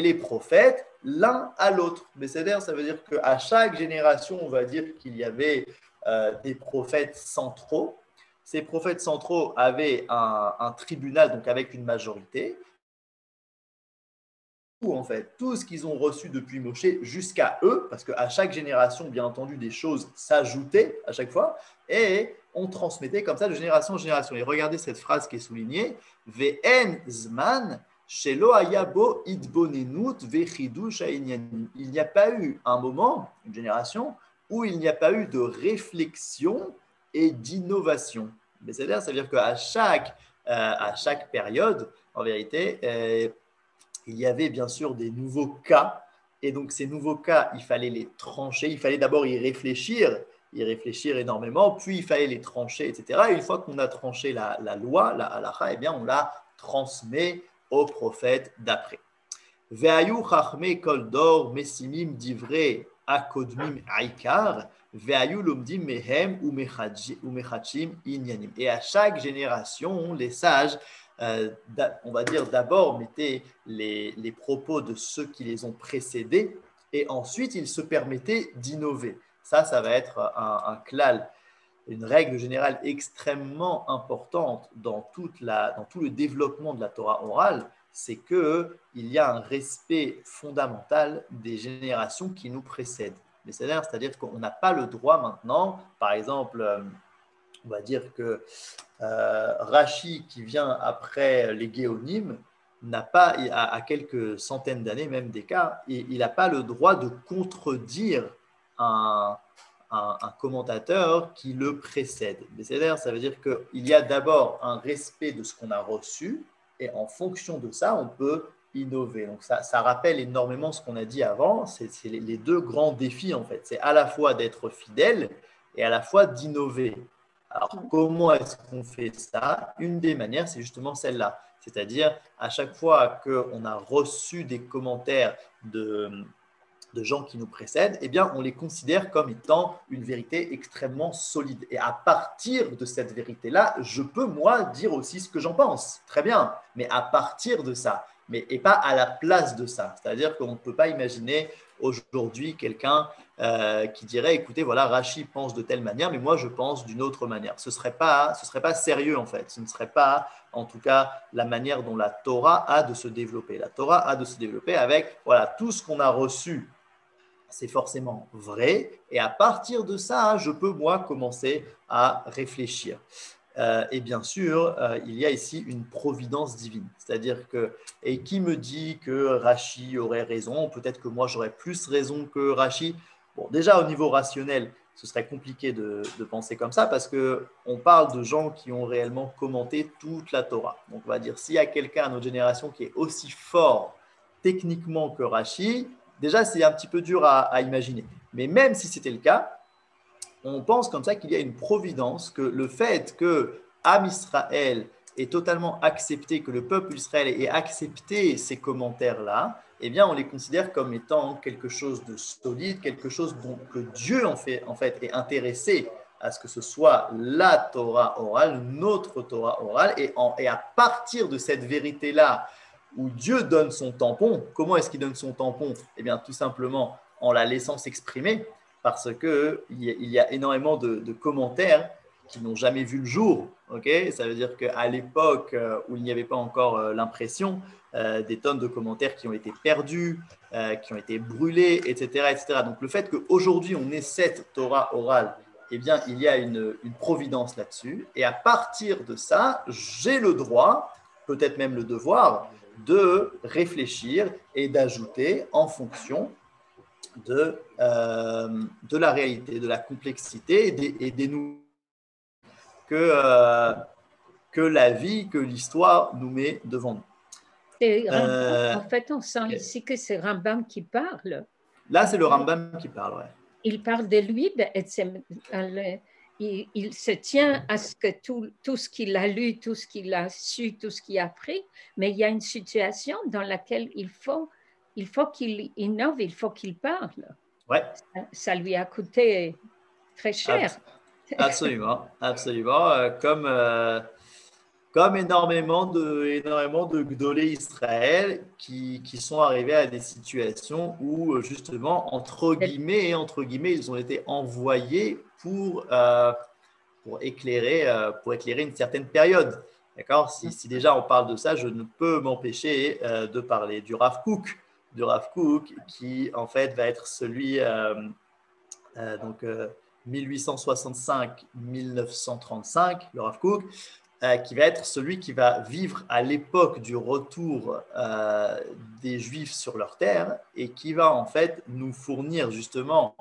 les prophètes, l'un à l'autre. Mais c'est-à-dire, ça veut dire qu'à chaque génération, on va dire qu'il y avait des prophètes centraux. ces prophètes centraux avaient un tribunal, donc avec une majorité, où en fait, tout ce qu'ils ont reçu depuis Moshe jusqu'à eux, parce qu'à chaque génération, bien entendu, des choses s'ajoutaient à chaque fois, et on transmettait comme ça de génération en génération. Et regardez cette phrase qui est soulignée, Ve'en zman shelo haya bo idbonenut vechidush ha'inyanim. Il n'y a pas eu un moment, une génération, où il n'y a pas eu de réflexion et d'innovation. Mais c'est-à-dire, ça veut dire qu'à chaque période, en vérité, il y avait bien sûr des nouveaux cas. Et donc, ces nouveaux cas, il fallait les trancher. Il fallait d'abord y réfléchir énormément, puis il fallait les trancher, etc. Et une fois qu'on a tranché la loi, la halakha, eh bien, on la transmet aux prophètes d'après. Ve'ayu chachmei kol dor mesimim divrei akodmim aikar, ve'ayu lomdim mehem umechachim inyanim. Et à chaque génération, les sages, on va dire d'abord, mettaient les propos de ceux qui les ont précédés et ensuite ils se permettaient d'innover. Ça va être un klal, une règle générale extrêmement importante dans tout le développement de la Torah orale, c'est qu'il y a un respect fondamental des générations qui nous précèdent. C'est-à-dire qu'on n'a pas le droit maintenant, par exemple, on va dire que Rashi, qui vient après les Géonim, n'a pas, à quelques centaines d'années même d'écart, il n'a pas le droit de contredire un commentateur qui le précède. C'est-à-dire, ça veut dire qu'il y a d'abord un respect de ce qu'on a reçu et en fonction de ça, on peut innover. Donc ça rappelle énormément ce qu'on a dit avant, c'est les deux grands défis en fait. C'est à la fois d'être fidèle et à la fois d'innover. Alors, comment est-ce qu'on fait ça? Une des manières, c'est justement celle-là. C'est-à-dire, à chaque fois qu'on a reçu des commentaires de gens qui nous précèdent, eh bien, on les considère comme étant une vérité extrêmement solide. Et à partir de cette vérité-là, je peux, moi, dire aussi ce que j'en pense. Très bien, mais à partir de ça, et pas à la place de ça. C'est-à-dire qu'on ne peut pas imaginer aujourd'hui quelqu'un qui dirait, écoutez, voilà, Rashi pense de telle manière, mais moi, je pense d'une autre manière. Ce ne serait pas sérieux, en fait. Ce ne serait pas, en tout cas, la manière dont la Torah a de se développer. La Torah a de se développer avec, voilà, tout ce qu'on a reçu, c'est forcément vrai. Et à partir de ça, je peux, moi, commencer à réfléchir. Et bien sûr, il y a ici une providence divine. C'est-à-dire que, et qui me dit que Rashi aurait raison? Peut-être que moi, j'aurais plus raison que Rashi. Bon, déjà, au niveau rationnel, ce serait compliqué de penser comme ça parce qu'on parle de gens qui ont réellement commenté toute la Torah. Donc, on va dire, s'il y a quelqu'un à notre génération qui est aussi fort techniquement que Rashi, déjà, c'est un petit peu dur à imaginer. Mais même si c'était le cas, on pense comme ça qu'il y a une providence, que le fait que Am Israël ait totalement accepté, que le peuple d'Israël ait accepté ces commentaires-là, eh bien, on les considère comme étant quelque chose de solide, quelque chose que Dieu en fait est intéressé à ce que ce soit la Torah orale, notre Torah orale, et à partir de cette vérité-là, où Dieu donne son tampon, comment est-ce qu'il donne son tampon? Eh bien, tout simplement en la laissant s'exprimer, parce qu'il y a énormément de commentaires qui n'ont jamais vu le jour. Okay, ça veut dire qu'à l'époque où il n'y avait pas encore l'impression, des tonnes de commentaires qui ont été perdus, qui ont été brûlés, etc., etc. Donc le fait qu'aujourd'hui on ait cette Torah orale, eh bien il y a une providence là-dessus. Et à partir de ça, j'ai le droit, peut-être même le devoir, de réfléchir et d'ajouter en fonction de la réalité, de la complexité et des nouveaux que la vie, que l'histoire nous met devant nous. En fait, on sent ici que c'est Rambam qui parle. Là, c'est le Rambam qui parle, ouais. Il parle de lui, il se tient à ce que tout ce qu'il a lu, tout ce qu'il a su, tout ce qu'il a appris, mais il y a une situation dans laquelle il faut qu'il innove, il faut qu'il parle. Ouais. Ça lui a coûté très cher. Absolument, absolument. Comme énormément de Gdolé Israël qui sont arrivés à des situations où, justement, entre guillemets, ils ont été envoyés pour pour éclairer une certaine période. D'accord? Si déjà on parle de ça, je ne peux m'empêcher de parler du Rav Kook, qui en fait va être celui, donc 1865-1935, le Rav Kook, qui va être celui qui va vivre à l'époque du retour des Juifs sur leur terre et qui va en fait nous fournir justement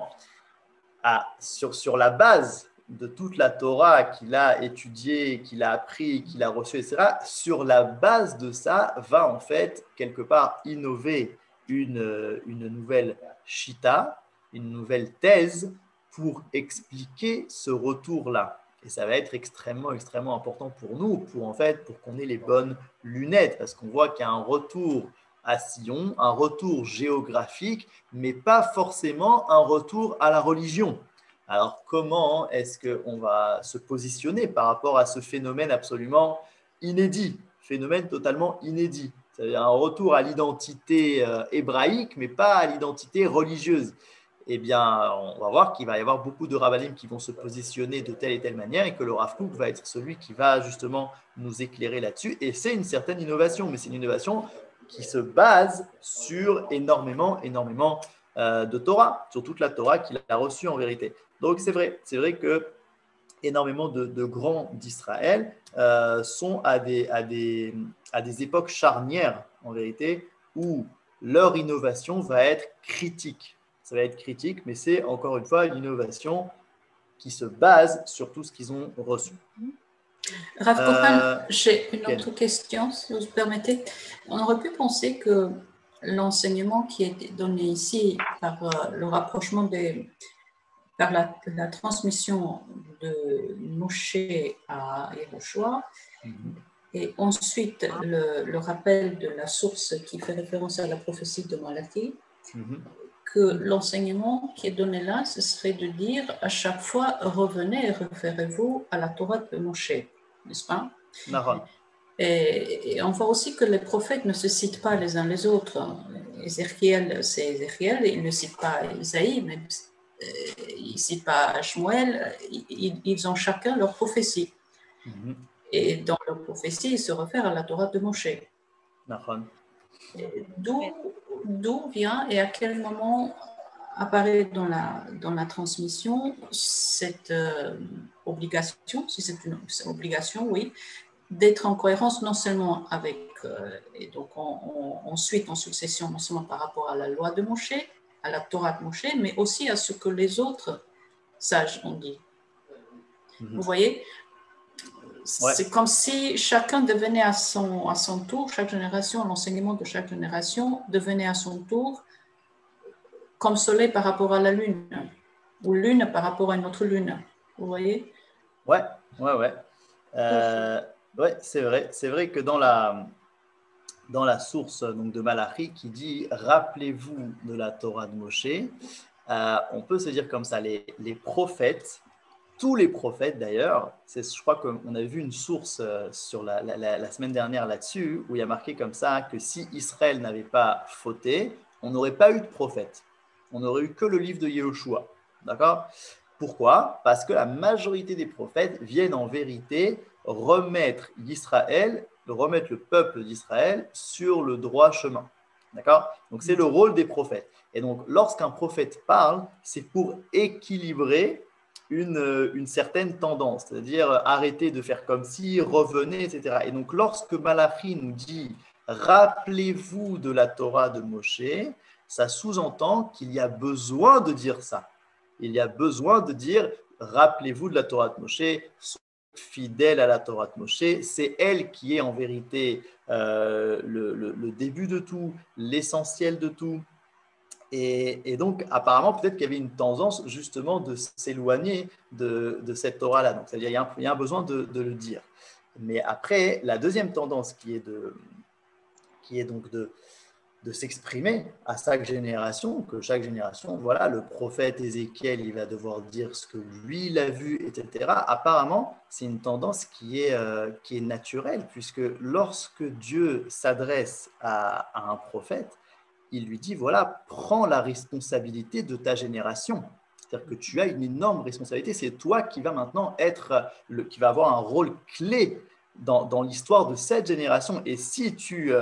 sur la base de toute la Torah qu'il a étudiée, qu'il a appris, qu'il a reçue, etc., sur la base de ça, va en fait quelque part innover une nouvelle shita, une nouvelle thèse pour expliquer ce retour-là. Et ça va être extrêmement, extrêmement important pour nous, pour qu'on ait les bonnes lunettes, parce qu'on voit qu'il y a un retour à Sion, un retour géographique, mais pas forcément un retour à la religion. Alors, comment est-ce qu'on va se positionner par rapport à ce phénomène absolument inédit, phénomène totalement inédit, c'est-à-dire un retour à l'identité hébraïque, mais pas à l'identité religieuse? Eh bien, on va voir qu'il va y avoir beaucoup de rabbinim qui vont se positionner de telle et telle manière et que le Rav Kook va être celui qui va justement nous éclairer là-dessus. Et c'est une certaine innovation, mais c'est une innovation qui se base sur énormément de Torah, sur toute la Torah qu'il a reçue en vérité. Donc c'est vrai que énormément de grands d'Israël sont à des époques charnières en vérité où leur innovation va être critique. Ça va être critique, mais c'est encore une fois une innovation qui se base sur tout ce qu'ils ont reçu. Rav Kohan, j'ai une autre question, si vous permettez. On aurait pu penser que l'enseignement qui est donné ici par le rapprochement par la transmission de Moshe à Yehoshua, et ensuite le rappel de la source qui fait référence à la prophétie de Malachi, que l'enseignement qui est donné là, ce serait de dire à chaque fois, revenez et référez-vous à la Torah de Moshe, n'est-ce pas? Et on voit aussi que les prophètes ne se citent pas les uns les autres. Ézéchiel, c'est Ézéchiel, il ne cite pas Isaïe, mais il ne cite pas Shmuel, ils ont chacun leur prophétie. Et dans leur prophétie, ils se réfèrent à la Torah de Moshe. D'où vient et à quel moment apparaît dans la transmission cette obligation, si c'est une obligation, oui, d'être en cohérence non seulement avec, et donc ensuite en succession, non seulement par rapport à la loi de Moshe, à la Torah de Moshe, mais aussi à ce que les autres sages ont dit. Vous voyez? C'est comme si chacun devenait à son tour, chaque génération, l'enseignement de chaque génération devenait à son tour comme soleil par rapport à la lune, ou lune par rapport à une autre lune. Vous voyez? Ouais, c'est vrai. C'est vrai que dans la source donc, de Malachi qui dit « Rappelez-vous de la Torah de Moshe », on peut se dire comme ça, les prophètes, tous les prophètes d'ailleurs, je crois qu'on avait vu une source sur la semaine dernière là-dessus, où il y a marqué comme ça que si Israël n'avait pas fauté, on n'aurait pas eu de prophète. On n'aurait eu que le livre de Yehoshua. D'accord? Pourquoi? Parce que la majorité des prophètes viennent en vérité remettre le peuple d'Israël sur le droit chemin. D'accord? Donc c'est le rôle des prophètes. Et donc lorsqu'un prophète parle, c'est pour équilibrer une certaine tendance, c'est-à-dire arrêter de faire comme si, revenez, etc. Et donc lorsque Malachi nous dit « Rappelez-vous de la Torah de Moshe », ça sous-entend qu'il y a besoin de dire ça. Il y a besoin de dire « Rappelez-vous de la Torah de Moshe », soyez fidèles à la Torah de Moshe. C'est elle qui est en vérité le début de tout, l'essentiel de tout. Et donc, apparemment, peut-être qu'il y avait une tendance justement de s'éloigner de cette Torah-là. Donc, c'est-à-dire qu'il y a un besoin de le dire. Mais après, la deuxième tendance qui est donc de s'exprimer à chaque génération, que chaque génération, voilà, le prophète Ézéchiel, il va devoir dire ce que lui, il a vu, etc. Apparemment, c'est une tendance qui est naturelle, puisque lorsque Dieu s'adresse à un prophète, il lui dit, voilà, prends la responsabilité de ta génération. C'est-à-dire que tu as une énorme responsabilité. C'est toi qui va maintenant qui va avoir un rôle clé dans l'histoire de cette génération. Et si tu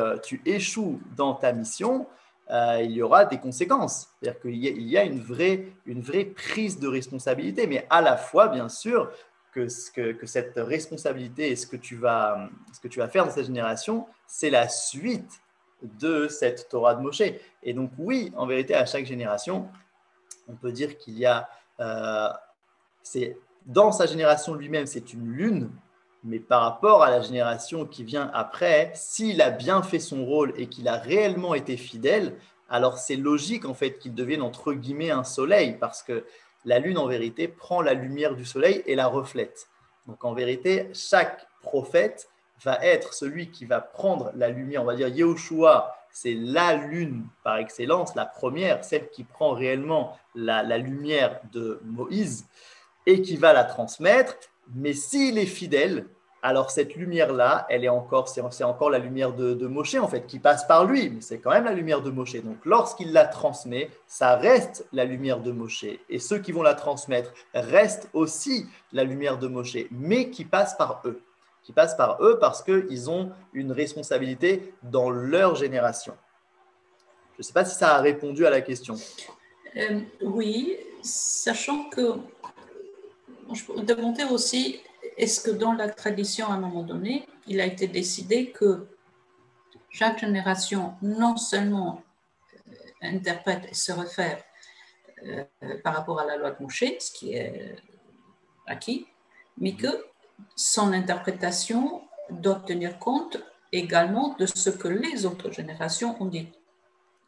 échoues dans ta mission, il y aura des conséquences. C'est-à-dire qu'il y a une vraie prise de responsabilité, mais à la fois, bien sûr, que cette responsabilité et ce que tu vas faire dans cette génération, c'est la suite de cette Torah de Moshe. Et donc, oui, en vérité, à chaque génération, on peut dire qu'il y a, dans sa génération lui-même, c'est une lune, mais par rapport à la génération qui vient après, s'il a bien fait son rôle et qu'il a réellement été fidèle, alors c'est logique en fait qu'il devienne entre guillemets un soleil, parce que la lune en vérité prend la lumière du soleil et la reflète. Donc en vérité, chaque prophète va être celui qui va prendre la lumière, on va dire Yehoshua, c'est la lune par excellence, la première, celle qui prend réellement la lumière de Moïse et qui va la transmettre. Mais s'il est fidèle, alors cette lumière-là, c'est encore la lumière de Moshe en fait, qui passe par lui, mais c'est quand même la lumière de Moshe. Donc lorsqu'il la transmet, ça reste la lumière de Moshe. Et ceux qui vont la transmettre restent aussi la lumière de Moshe, mais qui passe par eux. Qui passent par eux parce qu'ils ont une responsabilité dans leur génération. Je ne sais pas si ça a répondu à la question. Oui, sachant que je peux demander aussi, est-ce que dans la tradition, à un moment donné, il a été décidé que chaque génération non seulement interprète et se réfère par rapport à la loi de Moshe, ce qui est acquis, mais que son interprétation doit tenir compte également de ce que les autres générations ont dit.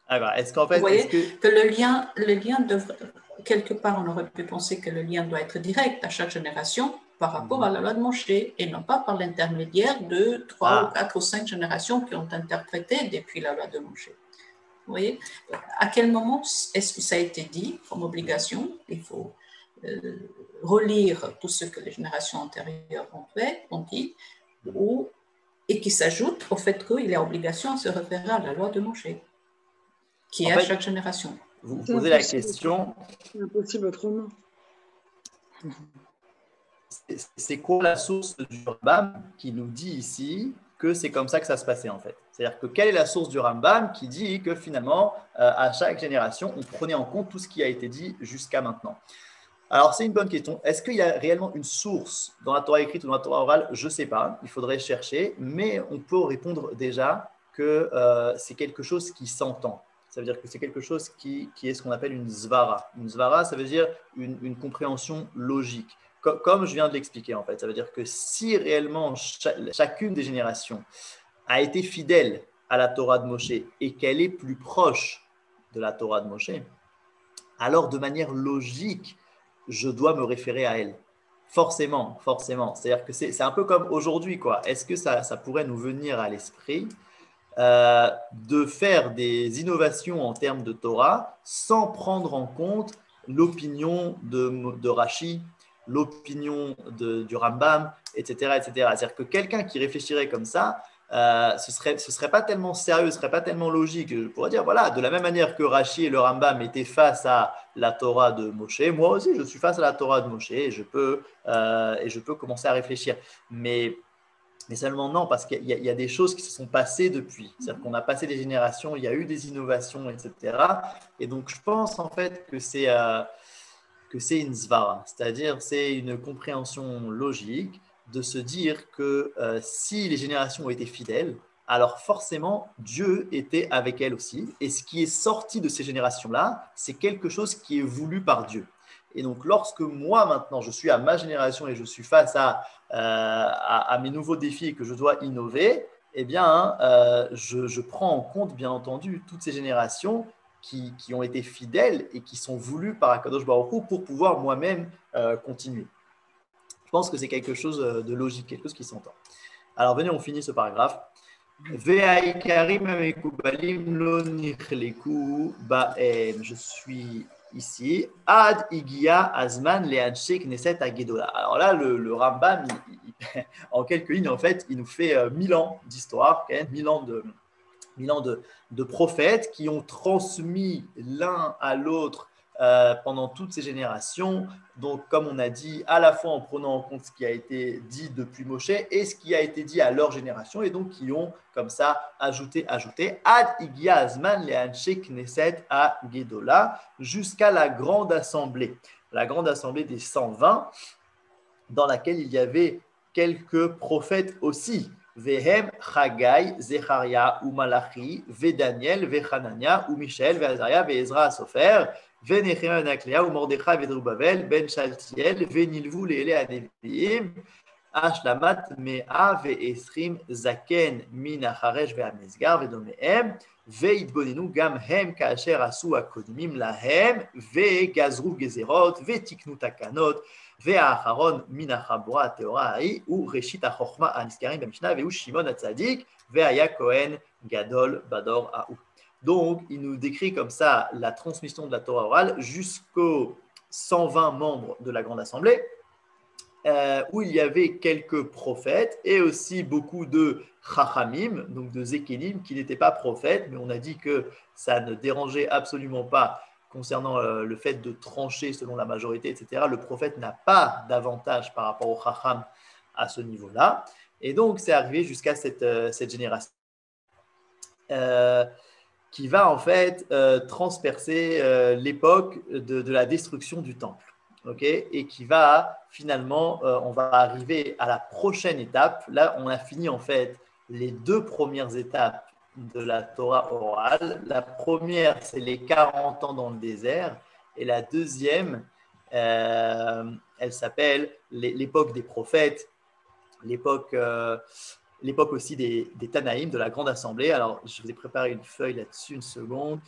Alors, est-ce qu'en fait, vous voyez que le lien devrait, quelque part, on aurait pu penser que le lien doit être direct à chaque génération par rapport à la loi de Moshe et non pas par l'intermédiaire de 3 ou 4 ou 5 générations qui ont interprété depuis la loi de Moshe. Vous voyez, à quel moment est-ce que ça a été dit comme obligation? Il faut relire tout ce que les générations antérieures ont dit, et qui s'ajoute au fait qu'il y a obligation à se référer à la loi de Moshe, qui est à chaque génération. Vous posez la question. C'est impossible autrement. C'est quoi la source du Rambam qui nous dit ici que c'est comme ça que ça se passait en fait? C'est-à-dire que quelle est la source du Rambam qui dit que finalement, à chaque génération, on prenait en compte tout ce qui a été dit jusqu'à maintenant? Alors, c'est une bonne question. Est-ce qu'il y a réellement une source dans la Torah écrite ou dans la Torah orale? Je ne sais pas, il faudrait chercher, mais on peut répondre déjà que c'est quelque chose qui s'entend. Ça veut dire que c'est quelque chose qui est ce qu'on appelle une zvara. Une zvara, ça veut dire une compréhension logique. Comme je viens de l'expliquer en fait, ça veut dire que si réellement chacune des générations a été fidèle à la Torah de Moshe et qu'elle est plus proche de la Torah de Moshe, alors de manière logique, je dois me référer à elle. Forcément. C'est-à-dire que c'est un peu comme aujourd'hui, quoi. Est-ce que ça pourrait nous venir à l'esprit de faire des innovations en termes de Torah sans prendre en compte l'opinion de Rashi, l'opinion du Rambam, etc. C'est-à-dire que quelqu'un qui réfléchirait comme ça, ce serait pas tellement sérieux, ce serait pas tellement logique. Je pourrais dire, voilà, de la même manière que Rashi et le Rambam étaient face à la Torah de Moshe, moi aussi je suis face à la Torah de Moshe et je peux commencer à réfléchir. Mais seulement non, parce qu'il y a des choses qui se sont passées depuis. C'est-à-dire qu'on a passé des générations, il y a eu des innovations, etc. Et donc, je pense en fait que c'est une svara, c'est-à-dire c'est une compréhension logique de se dire que si les générations ont été fidèles, alors forcément, Dieu était avec elles aussi. Et ce qui est sorti de ces générations-là, c'est quelque chose qui est voulu par Dieu. Et donc, lorsque moi, maintenant, je suis à ma génération et je suis face à mes nouveaux défis et que je dois innover, eh bien, je prends en compte, bien entendu, toutes ces générations qui ont été fidèles et qui sont voulues par Akadosh Baruch Hu pour pouvoir moi-même continuer. Je pense que c'est quelque chose de logique, quelque chose qui s'entend. Alors, venez, on finit ce paragraphe. Je suis ici. Ad igia azman le'anshe knesset hagedola. Alors là, le Rambam, en quelques lignes, en fait, il nous fait 1000 ans d'histoire, 1000 ans de prophètes qui ont transmis l'un à l'autre pendant toutes ces générations. Donc, comme on a dit, à la fois en prenant en compte ce qui a été dit depuis Moshe et ce qui a été dit à leur génération, et donc qui ont comme ça ajouté, ad igia azman le'anshe knesset à Gedola, jusqu'à la grande assemblée des 120, dans laquelle il y avait quelques prophètes aussi. Vehem, Chagai, Zecharia, ou Malachi, Vedaniel, Vechanania, ou Michel, Veazaria, Veezra, Sofer, Venechemia, Naklea, ou Mordechai, Vedrubavel, Ben Shaltiel, Venilvu, Lele, Aneviim, Ashlamat, Mea, Veesrim, Zaken, Mina, Haresh, Veamesgar, Vedomehem, Veitbonenu, Gam, Hem, Kaasher, Asu, Akodimim, Lahem, Vegazru, Gezerot, Vetiknu, Takanot, Ve'acharon minachabura teorai ou reshit achokma aniskarim b'mishnah ve'u Shimon hatzadik ve'aya Kohen gadol bador aou. Donc, il nous décrit comme ça la transmission de la Torah orale jusqu'aux 120 membres de la Grande Assemblée, où il y avait quelques prophètes et aussi beaucoup de chachamim, donc de zékélim, qui n'étaient pas prophètes, mais on a dit que ça ne dérangeait absolument pas concernant le fait de trancher selon la majorité, etc. Le prophète n'a pas d'avantage par rapport au chacham à ce niveau-là. Et donc, c'est arrivé jusqu'à cette génération qui va en fait transpercer l'époque de la destruction du temple. Okay, et qui va finalement, on va arriver à la prochaine étape. Là, on a fini en fait les 2 premières étapes de la Torah orale. La première, c'est les 40 ans dans le désert, et la deuxième, elle s'appelle l'époque des prophètes, l'époque aussi des Tanaïm, de la Grande Assemblée. Alors, je vous ai préparé une feuille là-dessus, une seconde.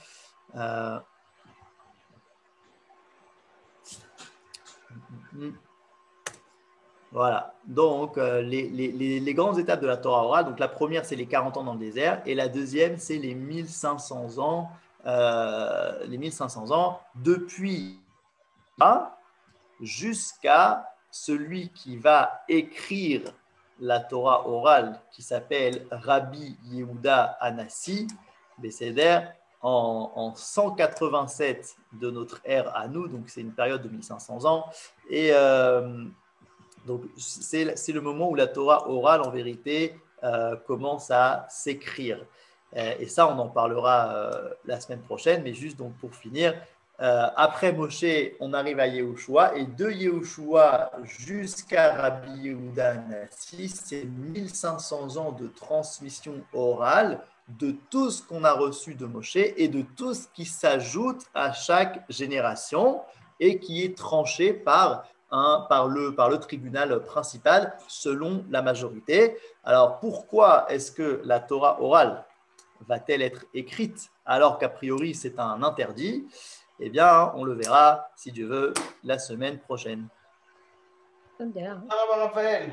Voilà, donc les grandes étapes de la Torah orale. Donc la première, c'est les 40 ans dans le désert, et la deuxième, c'est les 1500 ans, depuis jusqu'à celui qui va écrire la Torah orale, qui s'appelle Rabbi Yehuda Hanassi, Besséder, en 187 de notre ère à nous, donc c'est une période de 1500 ans, et donc c'est le moment où la Torah orale, en vérité, commence à s'écrire. Et ça, on en parlera la semaine prochaine, mais juste donc pour finir, après Moshe, on arrive à Yehoshua, et de Yehoshua jusqu'à Rabbi Yehuda Hanassi, c'est 1500 ans de transmission orale de tout ce qu'on a reçu de Moshe et de tout ce qui s'ajoute à chaque génération et qui est tranché par le tribunal principal selon la majorité. Alors pourquoi est-ce que la Torah orale va-t-elle être écrite alors qu'a priori c'est un interdit? Eh bien, on le verra, si Dieu veut, la semaine prochaine. תודה. תודה רבה, רפאל.